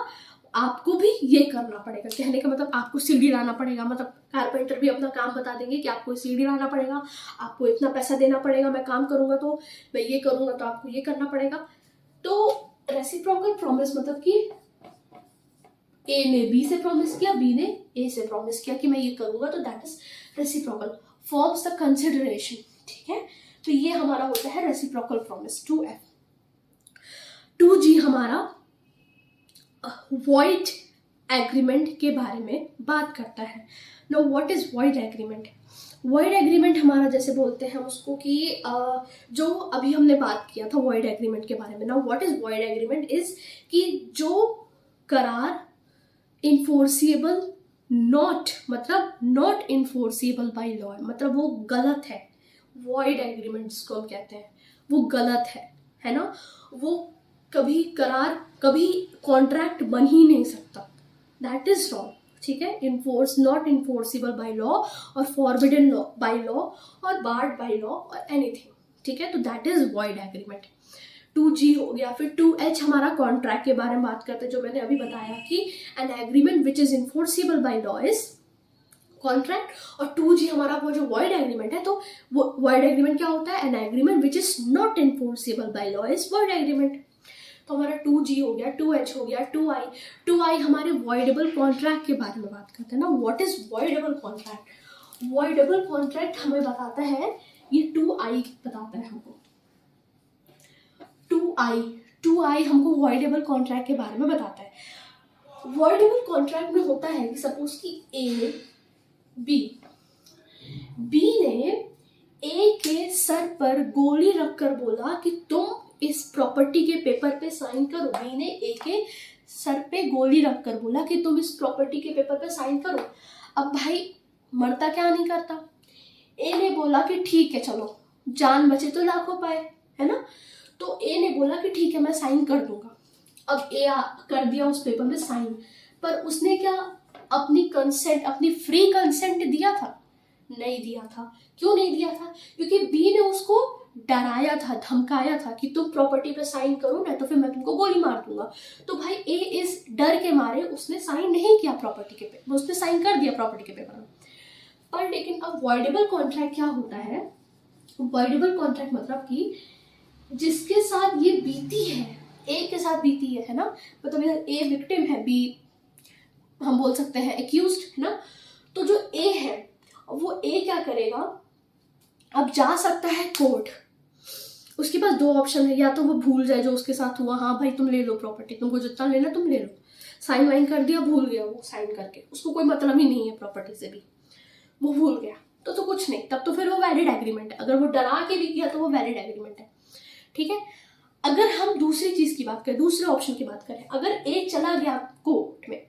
आपको भी ये करना पड़ेगा। कहने का मतलब आपको सीढ़ी लाना पड़ेगा, मतलब कारपेंटर भी अपना काम बता देंगे कि आपको सीढ़ी लाना पड़ेगा, आपको इतना पैसा देना पड़ेगा, मैं काम करूंगा तो मैं ये करूंगा तो आपको ये करना पड़ेगा। तो रेसिप्रोकल प्रॉमिस मतलब कि ए ने बी से प्रॉमिस किया, बी ने ए से प्रॉमिस किया कि मैं ये करूंगा, तो that is reciprocal, forms the consideration, ठीक है। तो ये हमारा होता है रेसिप्रोकल प्रॉमिस 2F। 2G हमारा वॉइड एग्रीमेंट के बारे में बात करता है। Now what is void agreement? Void agreement हमारा जैसे बोलते हैं उसको कि जो अभी हमने बात किया था वॉइड एग्रीमेंट के बारे में। Now what is void agreement is कि जो करार enforceable not enforceable bye law, मतलब वो गलत है। वॉइड एग्रीमेंट्स को हम कहते हैं वो गलत है ना। वो कभी कॉन्ट्रैक्ट बन ही नहीं सकता, दैट इज रॉन्ग, ठीक है। नॉट इन्फोर्सिबल बाय लॉ और फॉरबिडन लॉ बाय लॉ और बार्ड बाय लॉ और एनीथिंग, ठीक है। तो that is void agreement. 2G हो गया। फिर 2H हमारा कॉन्ट्रैक्ट के बारे में बात करते हैं, जो मैंने अभी बताया कि an agreement which is enforceable by law is contract. और 2G हमारा वो जो वॉइड एग्रीमेंट है, तो वो वॉइड एग्रीमेंट क्या होता है? An agreement which is not enforceable by law is void agreement. तो हमारा 2G हो गया, 2H हो गया, 2I हमारे वॉइडेबल कॉन्ट्रैक्ट के बारे में बात करते हैं ना। What is voidable contract? Voidable contract हमें बताता है, ये 2I बताता है हमको। 2I हमको वॉइडेबल कॉन्ट्रैक्ट के बारे में बताता है। वॉइडेबल कॉन्ट्रैक्ट में होता है कि सपोज कि बी ने ए के सर पर गोली रखकर बोला कि तुम इस प्रॉपर्टी के पेपर पे साइन करो। बी ने ए के सर पे गोली रखकर बोला कि तुम इस प्रॉपर्टी के पेपर पे साइन करो। अब भाई मरता क्या नहीं करता। ए ने बोला कि ठीक है चलो, जान बचे तो लाखों पाए, है ना। तो ए ने बोला कि ठीक है मैं साइन कर दूंगा। अब ए कर दिया उस पेपर में साइन, पर उसने क्या अपनी कंसेंट, अपनी फ्री कंसेंट दिया था? नहीं दिया था। क्यों नहीं दिया था? क्योंकि बी ने उसको डराया था, धमकाया था कि तुम प्रॉपर्टी पे साइन करो ना तो फिर मैं तुमको गोली मार दूंगा। तो भाई ए इस डर के मारे उसने साइन नहीं किया प्रॉपर्टी के पेपर, उसने साइन कर दिया प्रॉपर्टी के पेपर में। पर लेकिन अब वॉइडेबल कॉन्ट्रैक्ट क्या होता है? वॉइडेबल कॉन्ट्रैक्ट मतलब कि जिसके साथ ये बीती है, ए के साथ बीती है ना, मतलब ए विक्टिम है, बी हम बोल सकते हैं एक्यूज्ड, है ना। तो जो ए है वो ए क्या करेगा, अब जा सकता है कोर्ट। उसके पास दो ऑप्शन है, या तो वो भूल जाए जो उसके साथ हुआ, हाँ भाई तुम ले लो प्रॉपर्टी, तुमको जितना लेना तुम ले लो, साइन वाइन कर दिया, भूल गया वो साइन करके, उसको कोई मतलब ही नहीं है प्रॉपर्टी से भी, वो भूल गया तो कुछ नहीं, तब तो फिर वो वैलिड एग्रीमेंट है। अगर वो डरा के भी किया तो वो वैलिड एग्रीमेंट है, ठीक है। अगर हम दूसरी चीज की बात करें, दूसरे ऑप्शन की बात करें, अगर ए चला गया कोर्ट में,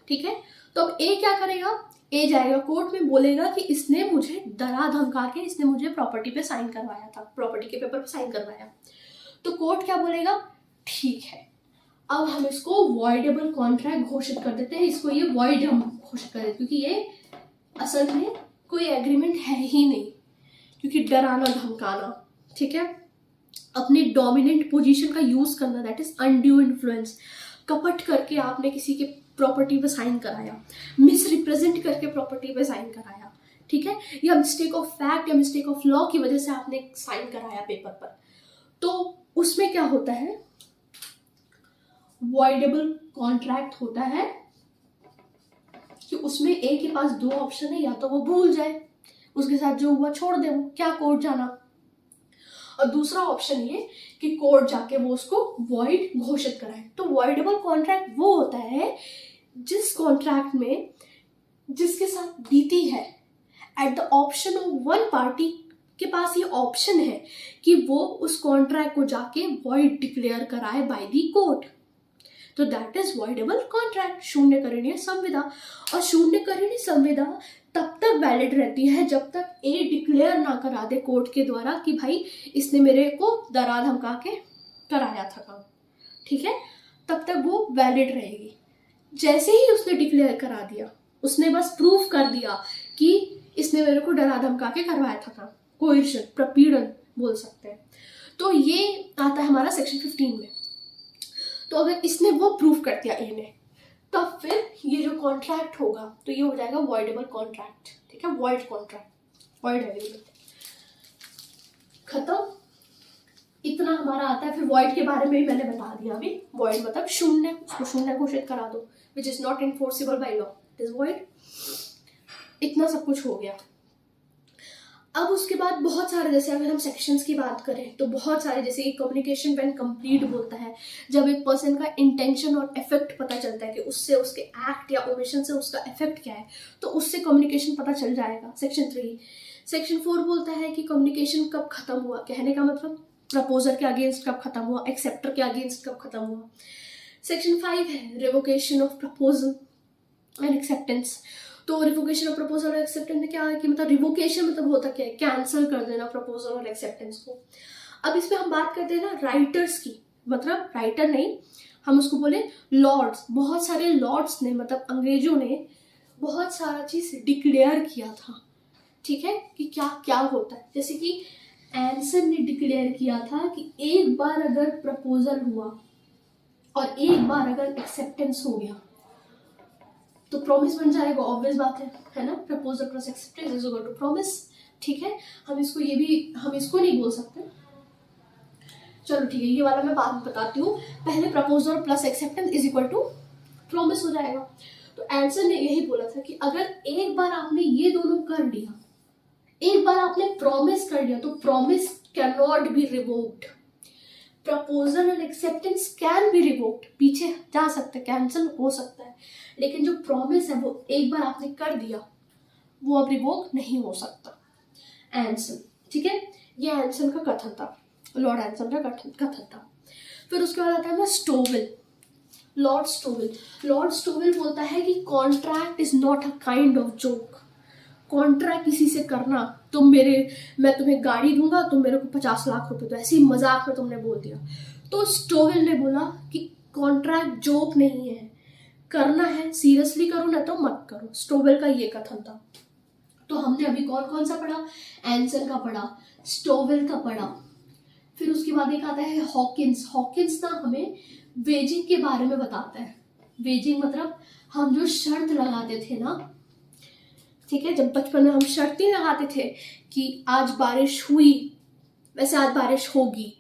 ठीक है, तो अब ए क्या करेगा, ए जाएगा कोर्ट में, बोलेगा कि इसने मुझे डरा धमका के इसने मुझे प्रॉपर्टी पे साइन करवाया था, प्रॉपर्टी के पेपर पे साइन करवाया। तो कोर्ट क्या बोलेगा, ठीक है, अब हम इसको वॉइडेबल कॉन्ट्रैक्ट घोषित कर देते हैं, इसको ये वॉइड हम घोषित कर देते हैं, क्योंकि ये असल में कोई एग्रीमेंट है ही नहीं, क्योंकि डराना धमकाना, ठीक है, अपने डोमिनेंट पोजीशन का यूज करना, दैट इज अनड्यू इन्फ्लुएंस, कपट करके आपने किसी के प्रॉपर्टी पे साइन कराया, मिसरिप्रेजेंट करके प्रॉपर्टी पे साइन कराया, ठीक है, या मिस्टेक ऑफ फैक्ट या मिस्टेक ऑफ लॉ की वजह से आपने साइन कराया पेपर पर, तो उसमें क्या होता है, वॉइडेबल कॉन्ट्रैक्ट होता है कि उसमें ए के पास दो ऑप्शन है, या तो वो भूल जाए, उसके साथ जो हुआ छोड़ दे, वो क्या कोर्ट जाना, और दूसरा ऑप्शन ये कि कोर्ट जाके वो उसको वॉइड घोषित कराए। तो वॉइडेबल कॉन्ट्रैक्ट वो होता है जिस कॉन्ट्रैक्ट में जिसके साथ बीती है, at the option of one party के पास ये ऑप्शन है कि वो उस कॉन्ट्रैक्ट को जाके वॉइड डिक्लेयर कराए बाय दी कोर्ट, तो दैट इज वॉइडेबल कॉन्ट्रैक्ट, शून्य करणीय संविदा। और शून्य करणीय संविदा तब तक वैलिड रहती है जब तक ए डिक्लेयर ना करा दे कोर्ट के द्वारा कि भाई इसने मेरे को डरा धमका के कराया था काम, ठीक है, तब तक वो वैलिड रहेगी। जैसे ही उसने डिक्लेयर करा दिया, उसने बस प्रूफ कर दिया कि इसने मेरे को डरा धमका के करवाया था काम, कोएर्शन, प्रपीड़न बोल सकते हैं, तो ये आता है हमारा सेक्शन 15 में। तो अगर इसने वो प्रूफ कर दिया ए ने, तब फिर ये जो कॉन्ट्रैक्ट होगा तो ये हो जाएगा वॉइडेबल कॉन्ट्रैक्ट, ठीक है, वॉइड कॉन्ट्रैक्ट, वॉइड एग्रीमेंट, खत्म। इतना हमारा आता है। फिर वॉइड के बारे में भी मैंने बता दिया अभी, वॉइड मतलब शून्य, उसको शून्य घोषित करा दो, which is not enforceable by law, it is void. इतना सब कुछ हो गया। अब उसके बाद बहुत सारे, जैसे अगर हम सेक्शंस की बात करें तो बहुत सारे, जैसे कि कम्युनिकेशन व्हेन कंप्लीट बोलता है, जब एक पर्सन का इंटेंशन और इफेक्ट पता चलता है कि उससे उसके एक्ट या ओमिशन से उसका इफेक्ट क्या है, तो उससे कम्युनिकेशन पता चल जाएगा, सेक्शन 3। सेक्शन 4 बोलता है कि कम्युनिकेशन कब खत्म हुआ, कहने का मतलब प्रपोजर के अगेंस्ट कब खत्म हुआ, एक्सेप्टर के अगेंस्ट कब खत्म हुआ। सेक्शन 5 है revocation of proposal and acceptance. तो रिवोकेशन ऑफ प्रपोजल और एक्सेप्टेंस में क्या है कि मतलब रिवोकेशन मतलब होता क्या है, कैंसिल कर देना प्रपोजल और एक्सेप्टेंस को। अब इसमें हम बात करते हैं ना राइटर्स की, मतलब राइटर नहीं, हम उसको बोले लॉर्ड्स। बहुत सारे लॉर्ड्स ने, मतलब अंग्रेजों ने बहुत सारा चीज डिक्लेयर किया था, ठीक है, कि क्या क्या होता है। जैसे कि एंसन ने डिक्लेयर किया था कि एक बार अगर प्रपोजल हुआ और एक बार अगर एक्सेप्टेंस हो गया तो प्रॉमिस बन जाएगा, ऑब्वियस बात है ना, proposal plus acceptance is equal to promise, ठीक है। हम इसको नहीं बोल सकते, चलो ठीक है, ये वाला मैं बाद में बताती हूँ, पहले proposal plus acceptance is equal to promise हो जाएगा। तो एंसन ने यही बोला था कि अगर एक बार आपने ये दोनों कर लिया, एक बार आपने प्रॉमिस कर लिया, तो promise can not be revoked, proposal and acceptance can be revoked, पीछे जा सकते, कैंसिल हो सकता है, लेकिन जो प्रॉमिस है वो एक बार आपने कर दिया वो अब रिवोक नहीं हो सकता। एंसन, ठीक है, ये एंसन का कथन था, लॉर्ड एंसन का कथन था। फिर उसके बाद आता है ना Stowell, Lord Stowell. Lord Stowell बोलता है कि contract is not a kind of joke. Contract किसी से करना, मैं तुम्हें गाड़ी दूंगा, तुम मेरे को 50 लाख रुपए दो, ऐसे ही मजाक में तुमने बोल दिया। तो स्टोवेल ने बोला कि कॉन्ट्रैक्ट जोक नहीं है, करना है सीरियसली करो, ना तो मत करो। स्टोवेल का ये कथन था। तो हमने अभी कौन कौन सा पढ़ा, एंसन का पढ़ा, स्टोवेल का पढ़ा, फिर उसके बाद एक आता है हॉकिंस। हॉकिंस ना हमें वेजिंग के बारे में बताता है। वेजिंग मतलब हम जो शर्त लगाते थे ना, ठीक है, जब बचपन में हम शर्त नहीं लगाते थे कि आज बारिश हुई, वैसे आज बारिश होगी,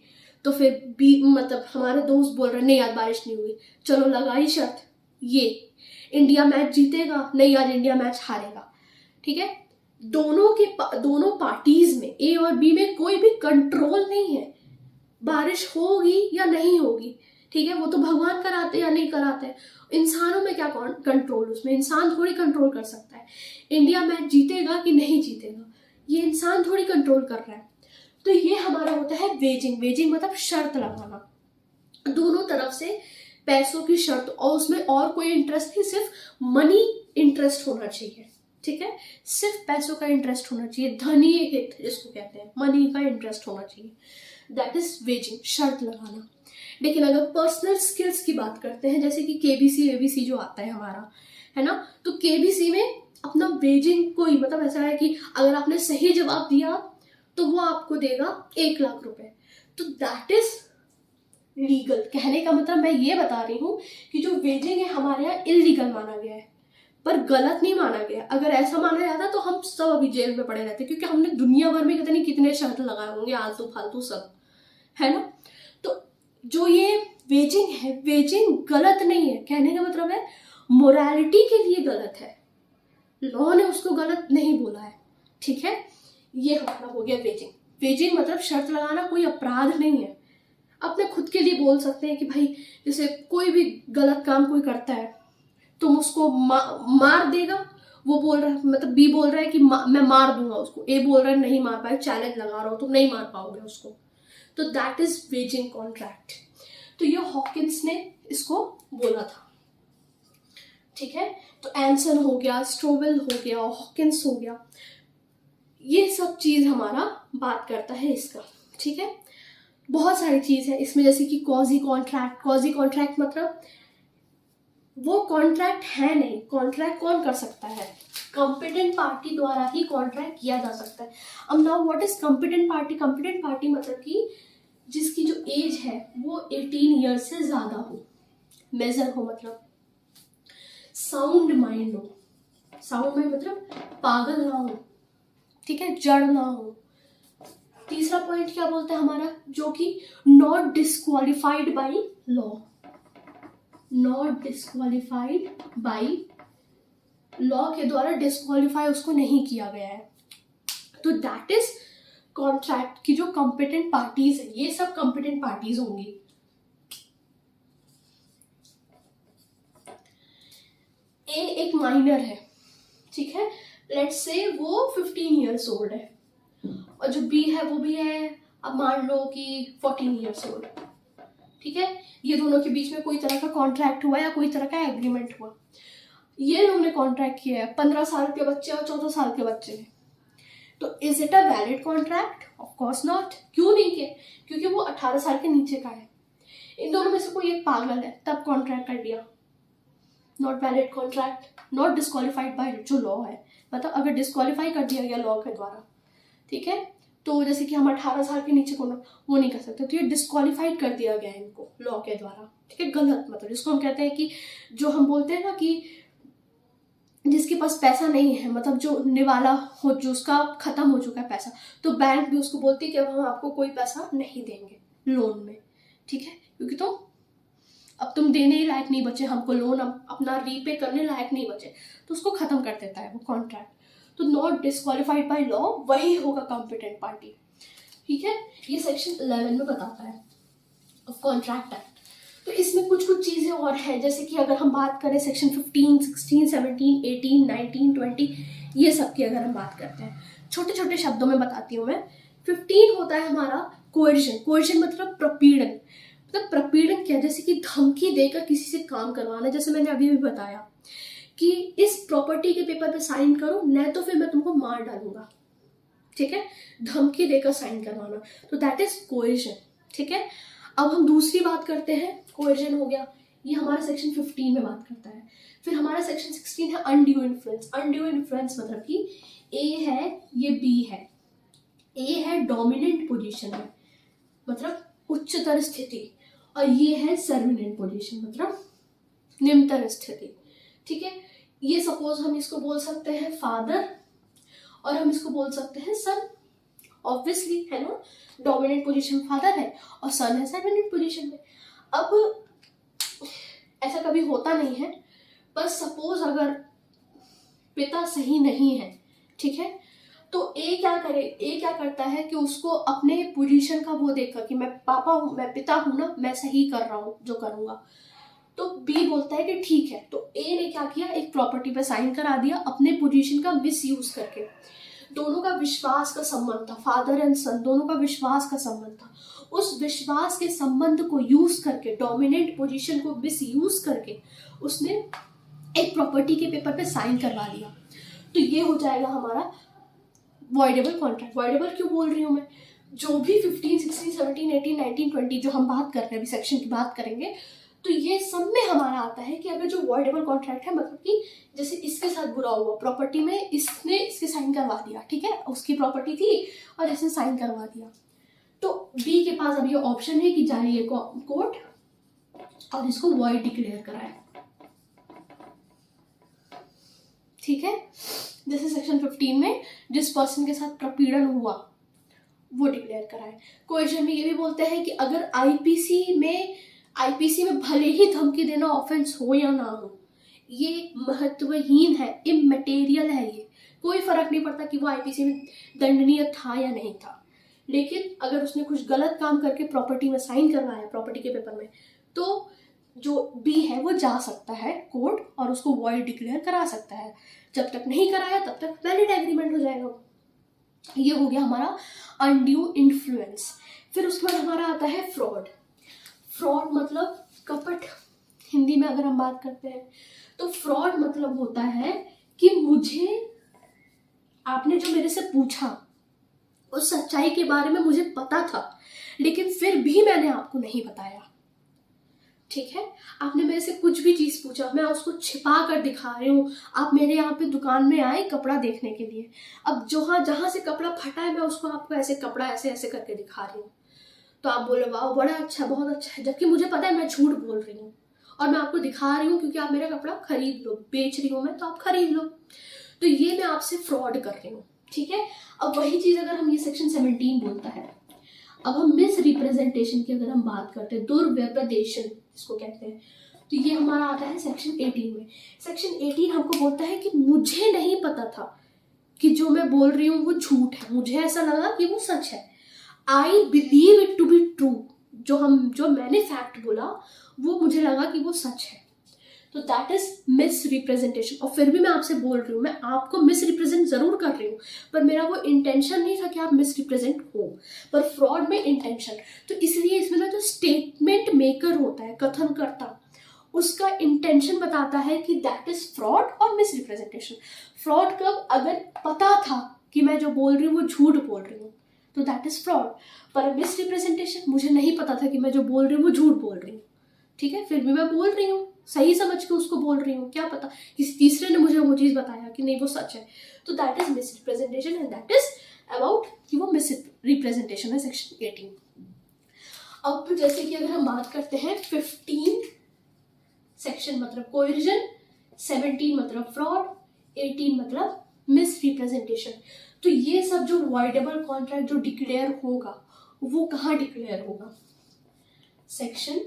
तो फिर भी मतलब हमारे दोस्त बोल रहे नहीं आज बारिश नहीं हुई, चलो लगाई शर्त, ये इंडिया मैच जीतेगा, नहीं आज इंडिया मैच हारेगा, ठीक है। दोनों पार्टीज में, ए और बी में कोई भी कंट्रोल नहीं है, बारिश होगी या नहीं होगी, ठीक है, वो तो भगवान कराते या नहीं कराते, इंसानों में क्या कंट्रोल, उसमें इंसान थोड़ी कंट्रोल कर सकता है। इंडिया मैच जीतेगा कि नहीं जीतेगा ये इंसान थोड़ी कंट्रोल कर रहा है। तो ये हमारा होता है वेजिंग। वेजिंग मतलब शर्त लगाना, दोनों तरफ से पैसों की शर्त, और उसमें और कोई इंटरेस्ट नहीं, सिर्फ मनी इंटरेस्ट होना चाहिए, ठीक है, सिर्फ पैसों का इंटरेस्ट होना चाहिए, धनी हित जिसको कहते हैं, मनी का इंटरेस्ट होना चाहिए, दैट इज वेजिंग, शर्त लगाना। लेकिन अगर पर्सनल स्किल्स की बात करते हैं, जैसे कि केबीसी एबीसी जो आता है हमारा, है ना, तो केबीसी में अपना वेजिंग कोई मतलब ऐसा है कि अगर आपने सही जवाब दिया तो वो आपको देगा 1 लाख रुपए, तो दैट इज लीगल। कहने का मतलब मैं ये बता रही हूँ कि जो वेजिंग है हमारे यहाँ इलीगल माना गया है, पर गलत नहीं माना गया। अगर ऐसा माना जाता तो हम सब अभी जेल में पड़े रहते, क्योंकि हमने दुनिया भर में कितने कितने शर्त लगाए होंगे आलतू फालतू सब, है ना। तो जो ये वेजिंग है, वेजिंग गलत नहीं है, कहने का मतलब है मोरालिटी के लिए गलत है, लॉ ने उसको गलत नहीं बोला है, ठीक है। ये हमारा हो गया वेजिंग। वेजिंग मतलब शर्त लगाना कोई अपराध नहीं है, अपने खुद के लिए बोल सकते हैं कि भाई जैसे कोई भी गलत काम कोई करता है तुम उसको मार देगा, वो बोल रहा है, मतलब बी बोल रहा है कि मैं मार दूंगा उसको, ए बोल रहा है नहीं मार पाए, चैलेंज लगा रहा हो, तुम नहीं मार पाओगे उसको, तो दैट इज वेजिंग कॉन्ट्रैक्ट। तो ये हॉकिंस ने इसको बोला था, ठीक है। तो एंसन हो गया, स्टोवेल हो गया, हॉकिंस हो गया, ये सब चीज हमारा बात करता है इसका, ठीक है। बहुत सारी चीज है इसमें, जैसे कि कॉजी कॉन्ट्रैक्ट। कॉजी कॉन्ट्रैक्ट मतलब वो कॉन्ट्रैक्ट है नहीं, कॉन्ट्रैक्ट कौन कर सकता है, कॉम्पिटेंट पार्टी द्वारा ही कॉन्ट्रैक्ट किया जा सकता है। अब now what is competent party. Competent party मतलब कि जिसकी जो एज है वो 18 ईयर्स से ज्यादा हो, मेजर हो, मतलब साउंड माइंड हो, साउंड माइंड मतलब पागल ना हो, ठीक है, जड़ ना हो। तीसरा पॉइंट क्या बोलते हैं हमारा, जो कि not disqualified by law, not disqualified by law के द्वारा डिस्क्वालीफाई उसको नहीं किया गया है। तो दैट इज कॉन्ट्रैक्ट की जो कॉम्पिटेंट पार्टीज है, ये सब कॉम्पिटेंट पार्टीज होंगी। ए एक माइनर है, ठीक है, लेट्स से वो 15 ईयर्स ओल्ड है, और जो बी है वो भी है, अब मान लो कि 14 ईयर्स ओल्ड, ठीक है। ये दोनों के बीच में कोई तरह का कॉन्ट्रैक्ट हुआ या कोई तरह का एग्रीमेंट हुआ, ये लोगों ने कॉन्ट्रैक्ट किया है 15 साल के बच्चे और 14 साल के बच्चे ने, तो is it a valid contract? Of course not. क्यों नहीं किया? क्योंकि वो 18 साल के नीचे का है। इन दोनों में से कोई एक पागल है तब कॉन्ट्रैक्ट कर दिया, not valid contract, not disqualified by जो लॉ है। मतलब अगर डिस्क्वालीफाई कर दिया गया लॉ के द्वारा, ठीक है, तो जैसे कि हम 18 साल के नीचे को वो नहीं कर सकते, तो ये डिस्क्वालीफाइड कर दिया गया है इनको लॉ के द्वारा, ठीक है, गलत। मतलब जिसको हम कहते हैं कि जो हम बोलते हैं ना कि जिसके पास पैसा नहीं है, मतलब जो निवाला हो, जो उसका खत्म हो चुका है पैसा, तो बैंक भी उसको बोलती है कि अब हम आपको कोई पैसा नहीं देंगे लोन में, ठीक है, क्योंकि तो अब तुम देने ही लायक नहीं बचे हमको लोन, अपना रीपे करने लायक नहीं बचे, तो उसको खत्म कर देता है वो कॉन्ट्रैक्ट। तो नॉट डिस्क्वालिफाइड बाय लॉ वही होगा कॉम्पिटेंट पार्टी, ठीक है। ये सेक्शन 11 में बताता है ऑफ कॉन्ट्रैक्ट एक्ट। तो इसमें कुछ कुछ चीजें और हैं, जैसे कि अगर हम बात करें सेक्शन 15, 16, 17, 18, 19, 20, ये सब की अगर हम बात करते हैं, छोटे छोटे शब्दों में बताती हूँ मैं। 15 होता है हमारा कोएर्जन। कोएर्जन मतलब प्रपीड़न। मतलब प्रपीड़न क्या, जैसे कि धमकी देकर किसी से काम करवाना, जैसे मैंने अभी भी बताया कि इस प्रॉपर्टी के पेपर पे साइन करो, नहीं तो फिर मैं तुमको मार डालूंगा, ठीक है, धमकी देकर साइन करवाना, तो दैट इज कोएर्जन, ठीक है। अब हम दूसरी बात करते हैं, कोएर्जन हो गया, ये हमारा सेक्शन 15 में बात करता है। फिर हमारा सेक्शन 16 है अनड्यू इन्फ्लुएंस। अनड्यू इन्फ्लुएंस मतलब कि ए है, ये बी है, ए है डोमिनेंट पोजीशन में, मतलब उच्चतर स्थिति, और ये है सर्विनेंट पोजीशन, मतलब निम्नतर स्थिति, ठीक है। ये सपोज हम इसको बोल सकते हैं फादर, और हम इसको बोल सकते हैं सन, ऑब्वियसली है ना, डोमिनेंट पोजीशन फादर है और सन है सर्विनेंट पोजीशन में। अब ऐसा कभी होता नहीं है, पर सपोज अगर पिता सही नहीं है, ठीक है, तो ए क्या करे, ए क्या करता है कि उसको अपने पोजीशन का वो देखकर कि मैं पापा हूं, मैं पिता हूं ना, मैं सही कर रहा हूं जो करूंगा, तो बी बोलता है कि ठीक है। तो ए ने क्या किया, एक प्रॉपर्टी पे साइन करा दिया अपने पोजीशन का मिसयूज करके। दोनों का विश्वास का संबंध था, फादर एंड सन दोनों का विश्वास का संबंध था। उस विश्वास के संबंध को यूज करके, डोमिनेंट पोजीशन को मिसयूज करके उसने एक प्रॉपर्टी के पेपर पे साइन करवा दिया, तो ये हो जाएगा हमारा वॉइडेबल कॉन्ट्रैक्ट। वॉइडेबल क्यों बोल रही हूँ मैं, जो भी 15, 16, 17, 18, 19, 20 जो हम बात कर रहे हैं, अभी सेक्शन की बात करेंगे, तो ये सब में हमारा आता है कि अगर जो वॉइडेबल कॉन्ट्रैक्ट है, मतलब कि जैसे इसके साथ बुरा हुआ प्रॉपर्टी में, इसने इसके साइन करवा दिया, ठीक है, उसकी प्रॉपर्टी थी और इसने साइन करवा दिया, तो बी के पास अब ये ऑप्शन है कि जाइए कोर्ट और इसको वॉइड डिक्लेयर कराए, ठीक है। जैसे सेक्शन 15 में जिस पर्सन के साथ प्रपीड़न हुआ वो डिक्लेयर कराए। कोएर्जन में ये भी बोलते हैं कि अगर आईपीसी में भले ही धमकी देना ऑफेंस हो या ना हो, ये महत्वहीन है, इमैटेरियल है, ये कोई फर्क नहीं पड़ता कि वो आईपीसी में दंडनीय था या नहीं था, लेकिन अगर उसने कुछ गलत काम करके प्रॉपर्टी में साइन करवाया, प्रॉपर्टी के पेपर में, तो जो बी है वो जा सकता है कोर्ट और उसको वॉइड डिक्लेयर करा सकता है। जब तक नहीं कराया तब तक वैलिड एग्रीमेंट हो जाएगा। ये हो गया हमारा अनड्यू इन्फ्लुएंस। फिर उसके बाद हमारा आता है फ्रॉड। फ्रॉड मतलब कपट, हिंदी में अगर हम बात करते हैं तो फ्रॉड मतलब होता है कि मुझे, आपने जो मेरे से पूछा उस सच्चाई के बारे में मुझे पता था, लेकिन फिर भी मैंने आपको नहीं बताया, ठीक है। आपने मेरे से कुछ भी चीज पूछा, मैं उसको छिपा कर दिखा रही हूँ। आप मेरे यहाँ पे दुकान में आए कपड़ा देखने के लिए, अब जहाँ से कपड़ा फटा है मैं उसको आपको ऐसे कपड़ा ऐसे ऐसे करके दिखा रही हूँ, तो आप बोले वाह बड़ा अच्छा, बहुत अच्छा है, जबकि मुझे पता है मैं झूठ बोल रही हूँ और मैं आपको दिखा रही हूँ क्योंकि आप मेरा कपड़ा खरीद लो, बेच रही हूँ मैं तो आप खरीद लो, तो ये मैं आपसे फ्रॉड कर रही हूँ, ठीक है। अब वही चीज अगर हम, ये सेक्शन 17 बोलता है, अब हम मिस रिप्रेजेंटेशन की अगर हम बात करते हैं, दुर्व्यपदेशन इसको कहते हैं, तो ये हमारा आता है सेक्शन 18 में। सेक्शन 18 हमको बोलता है कि मुझे नहीं पता था कि जो मैं बोल रही हूँ वो झूठ है, मुझे ऐसा लगा कि वो सच है, I believe it to be true, जो मैंने फैक्ट बोला वो मुझे लगा कि वो सच है, तो दैट इज मिस रिप्रेजेंटेशन। और फिर भी मैं आपसे बोल रही हूँ, मैं आपको मिस रिप्रेजेंट जरूर कर रही हूँ, पर मेरा वो इंटेंशन नहीं था कि आप मिस रिप्रेजेंट हो, पर फ्रॉड में इंटेंशन। तो इसलिए इसमें ना जो स्टेटमेंट मेकर होता है, कथन करता, उसका इंटेंशन बताता है कि दैट इज फ्रॉड और मिस रिप्रेजेंटेशन। फ्रॉड कब, अगर पता था कि मैं जो बोल रही हूँ वो झूठ बोल रही हूँ, तो दैट इज फ्रॉड। पर मिस रिप्रेजेंटेशन, मुझे नहीं पता था कि मैं जो बोल रही हूँ वो झूठ बोल रही हूँ, ठीक है, फिर भी मैं बोल रही हूँ, सही समझ के उसको बोल रही हूँ, क्या पता किसी तीसरे ने मुझे वो चीज बताया कि नहीं वो सच है, तो that is miss representation and that is about कि वो मिस रिप्रेजेंटेशन है, सेक्शन 18। अब जैसे कि अगर हम बात करते हैं 15 सेक्शन मतलब कोएर्जन, 17 मतलब फ्रॉड, 18 मतलब मिस रिप्रेजेंटेशन। तो ये सब जो वॉइडेबल कॉन्ट्रैक्ट जो डिक्लेयर होगा वो कहाँ डिक्लेयर होगा, सेक्शन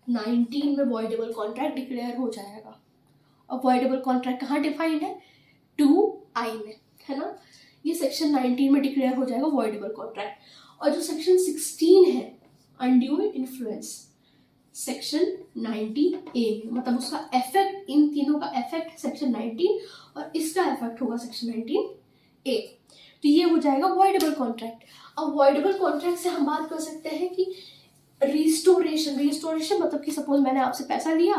19 में वॉइडेबल कॉन्ट्रैक्ट डिक्लेयर हो जाएगा। और वॉइडेबल कॉन्ट्रैक्ट कहाँ डिफाइंड है, 2I में, है ना, ये सेक्शन 19 में डिक्लेयर हो जाएगा वॉइडेबल कॉन्ट्रैक्ट। और जो सेक्शन 16 है अनड्यू इन्फ्लुएंस, सेक्शन 90A में, मतलब उसका इफेक्ट, इन तीनों का इफेक्ट सेक्शन 19 और इसका इफेक्ट होगा सेक्शन 19A, तो ये हो जाएगा वॉइडेबल कॉन्ट्रैक्ट। अब वॉइडेबल कॉन्ट्रैक्ट से हम बात कर सकते हैं कि रिस्टोरेशन मतलब कि सपोज मैंने आपसे पैसा लिया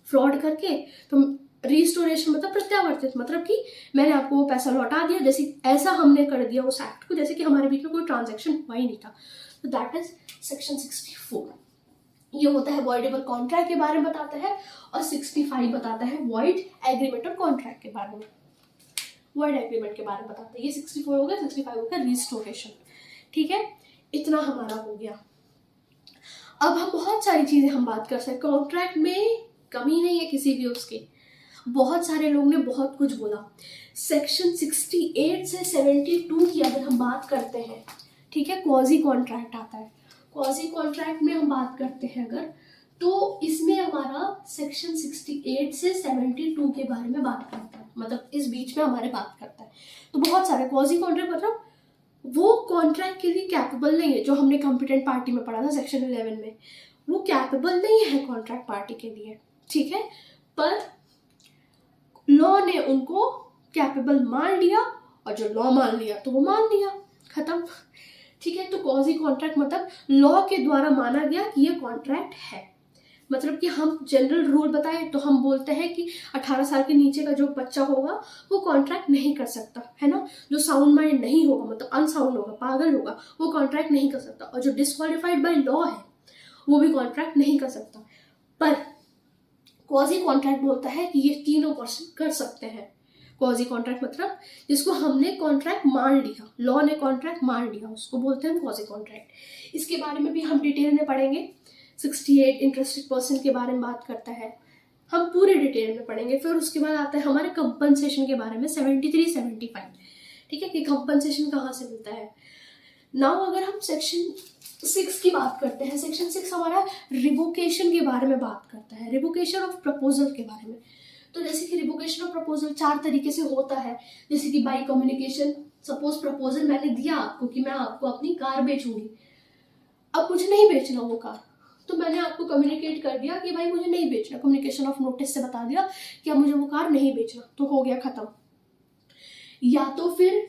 फ्रॉड करके, तो रिस्टोरेशन मतलब प्रत्यावर्तित, मतलब कि मैंने आपको वो पैसा लौटा दिया, जैसे ऐसा हमने कर दिया उस एक्ट को जैसे कि हमारे बीच में कोई ट्रांजैक्शन हुआ ही नहीं था, तो दैट इज सेक्शन 64। ये होता है वॉइडेबल कॉन्ट्रैक्ट के बारे में बताता है, और 65 बताता है वॉइड एग्रीमेंट और कॉन्ट्रैक्ट के बारे में, वॉइड एग्रीमेंट के बारे में बताता है। ये 64 हो गया, 65 हो गया रिस्टोरेशन, ठीक है, इतना हमारा हो गया। अब हम बहुत सारी चीजें हम बात कर सकते हैं, कॉन्ट्रैक्ट में कमी नहीं है किसी भी उसकी, बहुत सारे लोगों ने बहुत कुछ बोला। सेक्शन 68 से 72 की अगर हम बात करते हैं, ठीक है, क्वाजी कॉन्ट्रैक्ट आता है, क्वाजी कॉन्ट्रैक्ट में हम बात करते हैं अगर, तो इसमें हमारा सेक्शन 68 से 72 के बारे में बात करता है, मतलब इस बीच में हमारे बात करता है। तो बहुत सारे क्वाजी कॉन्ट्रैक्ट मतलब वो कॉन्ट्रैक्ट के लिए कैपेबल नहीं है, जो हमने कॉम्पिटेंट पार्टी में पढ़ा था सेक्शन 11 में, वो कैपेबल नहीं है कॉन्ट्रैक्ट पार्टी के लिए, ठीक है, पर लॉ ने उनको कैपेबल मान लिया, और जो लॉ मान लिया तो वो मान लिया, खत्म, ठीक है। तो क्वाजी कॉन्ट्रैक्ट मतलब लॉ के द्वारा माना गया कि ये कॉन्ट्रैक्ट है, मतलब कि हम जनरल रूल बताएं तो हम बोलते हैं कि 18 साल के नीचे का जो बच्चा होगा वो कॉन्ट्रैक्ट नहीं कर सकता, है ना, जो साउंड माइंड नहीं होगा, मतलब अनसाउंड होगा, पागल होगा, वो कॉन्ट्रैक्ट नहीं कर सकता, और जो डिस्क्वालिफाइड बाय लॉ है वो भी कॉन्ट्रैक्ट नहीं कर सकता। पर क्वाजी कॉन्ट्रैक्ट बोलता है कि ये तीनों पर्सन कर सकते हैं। क्वाजी कॉन्ट्रैक्ट मतलब जिसको हमने कॉन्ट्रैक्ट मान लिया, लॉ ने कॉन्ट्रैक्ट मान लिया, उसको बोलते हैं क्वाजी कॉन्ट्रैक्ट। इसके बारे में भी हम डिटेल में पढ़ेंगे। 68 इंटरेस्टेड पर्सन के बारे में बात करता है, हम पूरे डिटेल में पढ़ेंगे। फिर उसके बाद आता है हमारे कंपनसेशन के बारे में 73 75, ठीक है, कि कंपनसेशन कहाँ से मिलता है। नाउ अगर हम सेक्शन 6 की बात करते हैं, सेक्शन 6 हमारा रिवोकेशन के बारे में बात करता है, रिवोकेशन ऑफ प्रपोजल के बारे में। तो जैसे कि रिवोकेशन ऑफ प्रपोजल 4 तरीके से होता है, जैसे कि बाय कम्युनिकेशन, सपोज प्रपोजल मैंने दिया आपको कि मैं आपको अपनी कार बेचूंगी, अब मुझे नहीं बेचना वो कार, तो मैंने आपको कम्युनिकेट कर दिया कि भाई मुझे नहीं बेचना, कम्युनिकेशन ऑफ नोटिस से बता दिया कि अब मुझे वो कार नहीं बेचना, तो हो गया खत्म। या तो फिर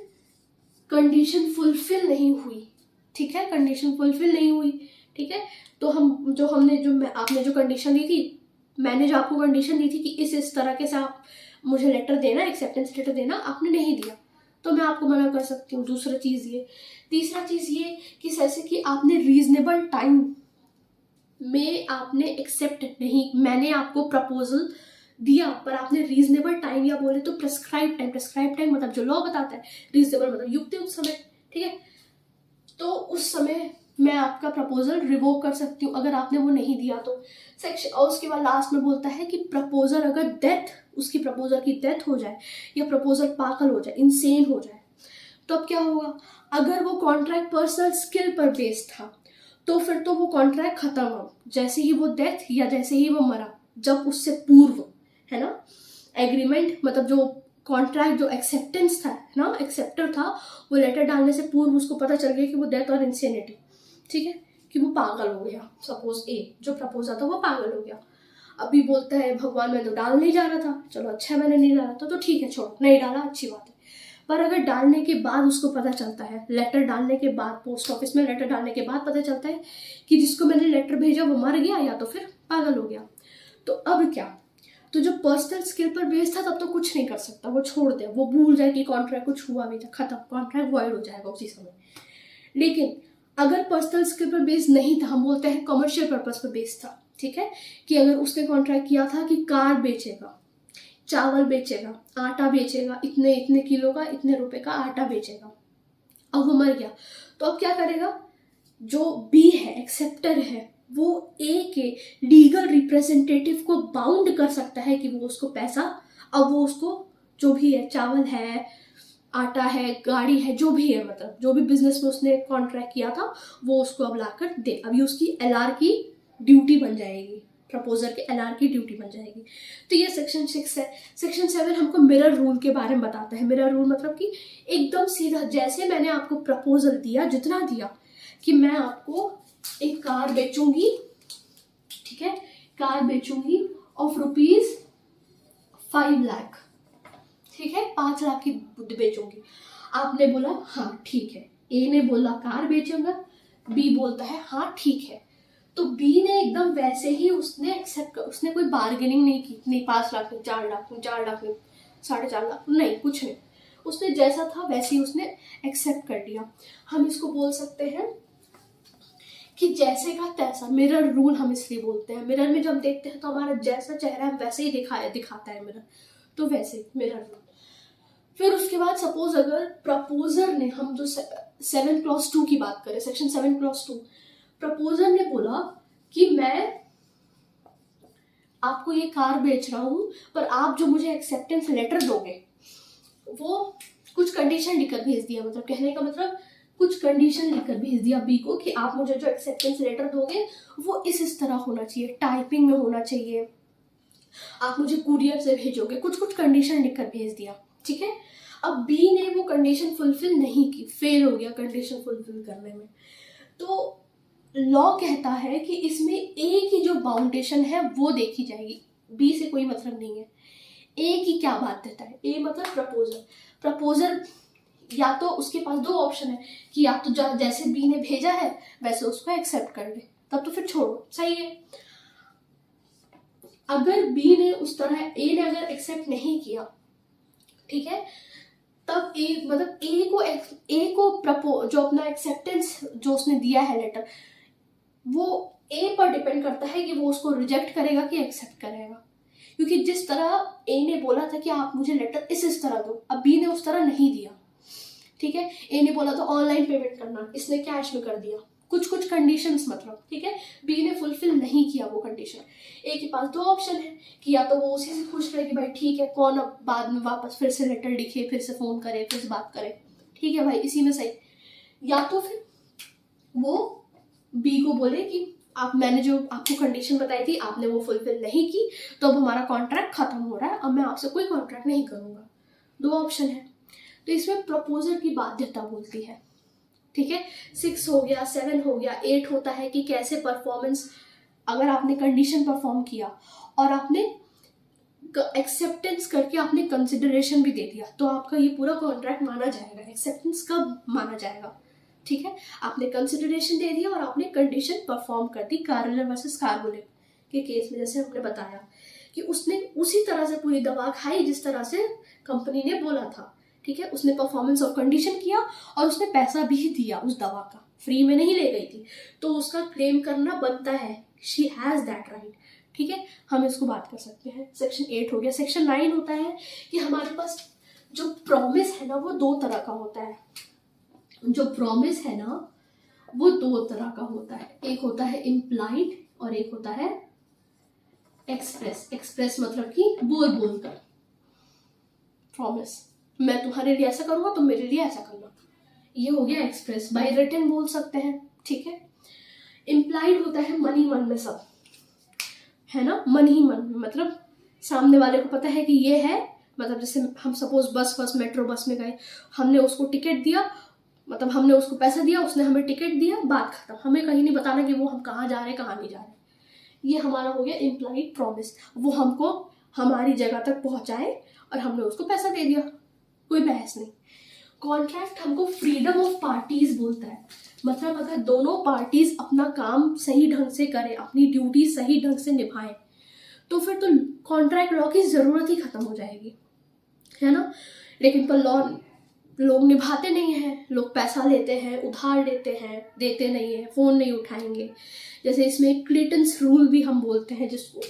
कंडीशन फुलफिल नहीं हुई, ठीक है, कंडीशन फुलफिल नहीं हुई, ठीक है, तो आपने जो कंडीशन दी थी, मैंने जो आपको कंडीशन दी थी कि इस तरह के से आप मुझे लेटर देना, एक्सेप्टेंस लेटर देना, आपने नहीं दिया, तो मैं आपको मना कर सकती हूँ। दूसरा चीज़ ये, तीसरा चीज़ ये कि जैसे कि आपने रीजनेबल टाइम में आपने एक्सेप्ट नहीं, मैंने आपको प्रपोजल दिया पर आपने रीजनेबल टाइम, या बोले तो प्रेस्क्राइब टाइम मतलब जो लॉ बताता है, रीजनेबल मतलब युक्त समय, ठीक है, तो उस समय मैं आपका प्रपोजल रिवोक कर सकती हूँ अगर आपने वो नहीं दिया तो। सेक्शन और उसके बाद लास्ट में बोलता है कि प्रपोजल अगर उसकी प्रपोजल की डेथ हो जाए, या प्रपोजल पागल हो जाए, इंसेन हो जाए, तो अब क्या होगा। अगर वो कॉन्ट्रैक्ट पर्सनल स्किल पर बेस्ड था तो फिर तो वो कॉन्ट्रैक्ट खत्म हो जैसे ही वो डेथ या जैसे ही वो मरा, जब उससे पूर्व, है ना, एग्रीमेंट मतलब जो कॉन्ट्रैक्ट जो एक्सेप्टेंस था ना, एक्सेप्टर था, वो लेटर डालने से पूर्व उसको पता चल गया कि वो डेथ और इंसेनिटी, ठीक है, कि वो पागल हो गया, सपोज ए जो प्रपोजर था वो पागल हो गया। अभी बोलता है भगवान मैं तो डाल नहीं जा रहा था, चलो अच्छा मैंने नहीं डाला तो ठीक है छोड़ो, नहीं डाला अच्छी बात है। पर अगर डालने के बाद उसको पता चलता है, लेटर डालने के बाद, पोस्ट ऑफिस में लेटर डालने के बाद पता चलता है कि जिसको मैंने लेटर भेजा वो मर गया या तो फिर पागल हो गया, तो अब क्या? तो जो पर्सनल स्किल पर बेस्ड था तब तो कुछ नहीं कर सकता, वो छोड़ दे, वो भूल जाए कि कॉन्ट्रैक्ट कुछ हुआ भी था, खत्म, कॉन्ट्रैक्ट वॉइड हो जाएगा उसी समय। लेकिन अगर पर्सनल स्किल पर बेस्ड नहीं था, हम बोलते हैं कमर्शियल पर्पस पर बेस्ड था, ठीक है, कि अगर उसने कॉन्ट्रैक्ट किया था कि कार बेचेगा, चावल बेचेगा, आटा बेचेगा, इतने इतने किलो का, इतने रुपए का आटा बेचेगा, अब वो मर गया, तो अब क्या करेगा? जो बी है, एक्सेप्टर है, वो ए के लीगल रिप्रेजेंटेटिव को बाउंड कर सकता है कि वो उसको पैसा, अब वो उसको जो भी है, चावल है, आटा है, गाड़ी है, जो भी है, मतलब जो भी बिजनेस में उसने कॉन्ट्रैक्ट किया था वो उसको अब लाकर दे। अभी उसकी एलआर की ड्यूटी बन जाएगी, प्रपोजर के एलआर की ड्यूटी बन जाएगी। तो ये सेक्शन 6 है। सेक्शन 7 हमको मिरर रूल के बारे में बताता है। मिरर रूल मतलब कि एकदम सीधा, जैसे मैंने आपको प्रपोजल दिया, जितना दिया कि मैं आपको एक कार बेचूंगी, ठीक है, कार बेचूंगी ऑफ ₹5 लाख, ठीक है, 5 लाख की बेचूंगी। आपने बोला हाँ ठीक है, ए ने बोला कार बेचूंगा, बी बोलता है हाँ ठीक है, तो बी ने एकदम वैसे ही उसने एक्सेप्ट कर, उसने कोई बार्गेनिंग नहीं की, नहीं 5 लाख नहीं, 4 लाख नहीं, 4 लाख नहीं, 4.5 लाख नहीं, कुछ नहीं, उसने जैसा था वैसे ही उसने एक्सेप्ट कर लिया। हम इसको बोल सकते हैं कि जैसे का तैसा, मिरर रूल हम इसलिए बोलते हैं। मिरर में जब हम देखते हैं तो हमारा जैसा चेहरा है वैसे ही दिखाता है मिरर, तो वैसे मिरर रूल। फिर उसके बाद सपोज अगर प्रपोजर ने, हम जो 7 clause 2 की बात करें, सेक्शन 7 clause 2, प्रपोजर ने बोला कि मैं आपको ये कार बेच रहा हूं, पर आप जो मुझे एक्सेप्टेंस लेटर दोगे वो कुछ कंडीशन लिखकर भेज दिया, मतलब कहने का मतलब कुछ कंडीशन लिखकर भेज दिया बी को कि आप मुझे जो एक्सेप्टेंस लेटर दोगे वो इस तरह होना चाहिए, टाइपिंग में होना चाहिए, आप मुझे कुरियर से भेजोगे, कुछ कुछ कंडीशन लिखकर भेज दिया, ठीक है। अब बी ने वो कंडीशन फुलफिल नहीं की, फेल हो गया कंडीशन फुलफिल करने में, तो लॉ कहता है कि इसमें ए की जो बाउंडेशन है वो देखी जाएगी, बी से कोई मतलब नहीं है। ए की क्या बाध्यता है? ए मतलब प्रपोजर या तो उसके पास 2 ऑप्शन है कि या तो जैसे बी ने भेजा है वैसे उसको एक्सेप्ट कर ले, तब तो फिर छोड़ो, सही है। अगर बी ने उस तरह, ए ने अगर एक्सेप्ट नहीं किया, ठीक है, तब ए मतलब ए को जो अपना एक्सेप्टेंस जो उसने दिया है लेटर, वो ए पर डिपेंड करता है कि वो उसको रिजेक्ट करेगा कि एक्सेप्ट करेगा, क्योंकि जिस तरह ए ने बोला था कि आप मुझे लेटर इस तरह दो, अब बी ने उस तरह नहीं दिया, ठीक है। ए ने बोला तो ऑनलाइन पेमेंट करना, इसने कैश में कर दिया, कुछ कुछ कंडीशंस मतलब, ठीक है, बी ने फुलफिल नहीं किया वो कंडीशन। ए के पास 2 ऑप्शन है कि या तो वो उसी से पूछ रहे कि भाई ठीक है, कौन अब बाद में वापस फिर से लेटर लिखे, फिर से फोन करे, फिर से बात करे, ठीक है भाई इसी में सही, या तो फिर वो बी को बोले कि मैंने जो आपको कंडीशन बताई थी आपने वो फुलफिल नहीं की, तो अब हमारा कॉन्ट्रैक्ट खत्म हो रहा है, अब मैं आपसे कोई कॉन्ट्रैक्ट नहीं करूंगा। 2 ऑप्शन है, तो इसमें प्रपोजर की बाध्यता बोलती है, ठीक है। 6 हो गया, 7 हो गया, 8 होता है कि कैसे परफॉर्मेंस, अगर आपने कंडीशन परफॉर्म किया और आपने एक्सेप्टेंस करके आपने कंसिडरेशन भी दे दिया, तो आपका ये पूरा कॉन्ट्रैक्ट माना जाएगा। एक्सेप्टेंस कब माना जाएगा? ठीक है, आपने कंसिडरेशन दे दिया और आपने कंडीशन परफॉर्म कर दी। कार्रेलर वर्सेस कार्बोनेट के केस में जैसे हमने बताया कि उसने उसी तरह से पूरी दवा खाई जिस तरह से कंपनी ने बोला था, ठीक है, उसने परफॉर्मेंस ऑफ कंडीशन किया और उसने पैसा भी दिया उस दवा का, फ्री में नहीं ले गई थी, तो उसका क्लेम करना बनता है, शी हैज दैट राइट, ठीक है। हम इसको बात कर सकते हैं। सेक्शन 8 हो गया। सेक्शन 9 होता है कि हमारे पास जो प्रॉमिस है ना वो 2 तरह का होता है। जो प्रॉमिस है ना वो 2 तरह का होता है, एक होता है इम्प्लाइड और एक होता है एक्सप्रेस। एक्सप्रेस मतलब कि बोल बोल कर प्रॉमिस, मैं तुम्हारे लिए ऐसा करूंगा तुम मेरे लिए ऐसा करना, ये हो गया एक्सप्रेस, बाय रिटन बोल सकते हैं, ठीक है। इम्प्लाइड होता है मन ही मन में, सब है ना, मन ही मन में, मतलब सामने वाले को पता है कि ये है मतलब जैसे हम सपोज बस मेट्रो बस में गए, हमने उसको टिकट दिया, मतलब हमने उसको पैसा दिया, उसने हमें टिकट दिया, बात खत्म। हमें कहीं नहीं बताना कि वो हम कहाँ जा रहे हैं कहाँ नहीं जा रहे। ये हमारा हो गया इम्प्लाइड प्रॉमिस। वो हमको हमारी जगह तक पहुंचाए और हमने उसको पैसा दे दिया, कोई बहस नहीं। कॉन्ट्रैक्ट हमको फ्रीडम ऑफ पार्टीज बोलता है, मतलब अगर दोनों पार्टीज अपना काम सही ढंग से करें, अपनी ड्यूटी सही ढंग से निभाएं, तो फिर तो कॉन्ट्रैक्ट लॉ की जरूरत ही खत्म हो जाएगी, है ना। लेकिन पर लॉ लोग निभाते नहीं हैं, लोग पैसा लेते हैं, उधार लेते हैं, देते नहीं है, फोन नहीं उठाएंगे। जैसे इसमें क्लिटन्स रूल भी हम बोलते हैं, जिसको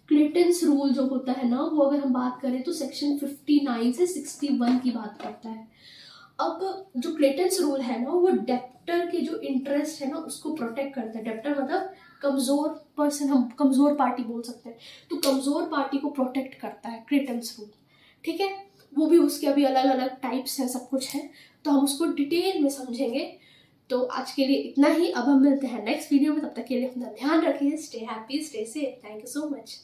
क्लिटन्स रूल जो होता है ना, वो अगर हम बात करें तो सेक्शन 59 से 61 की बात करता है। अब जो क्लिटन्स रूल है ना, वो डेप्टर के जो इंटरेस्ट है ना उसको प्रोटेक्ट करता है। डेप्टर मतलब कमजोर पर्सन, हम कमजोर पार्टी बोल सकते हैं, तो कमजोर पार्टी को प्रोटेक्ट करता है क्लिटन्स रूल, ठीक है। वो भी उसके अभी अलग अलग टाइप्स हैं, सब कुछ है, तो हम उसको डिटेल में समझेंगे। तो आज के लिए इतना ही, अब हम मिलते हैं नेक्स्ट वीडियो में। तब तक के लिए अपना ध्यान रखिए, stay happy, stay safe, thank you so much.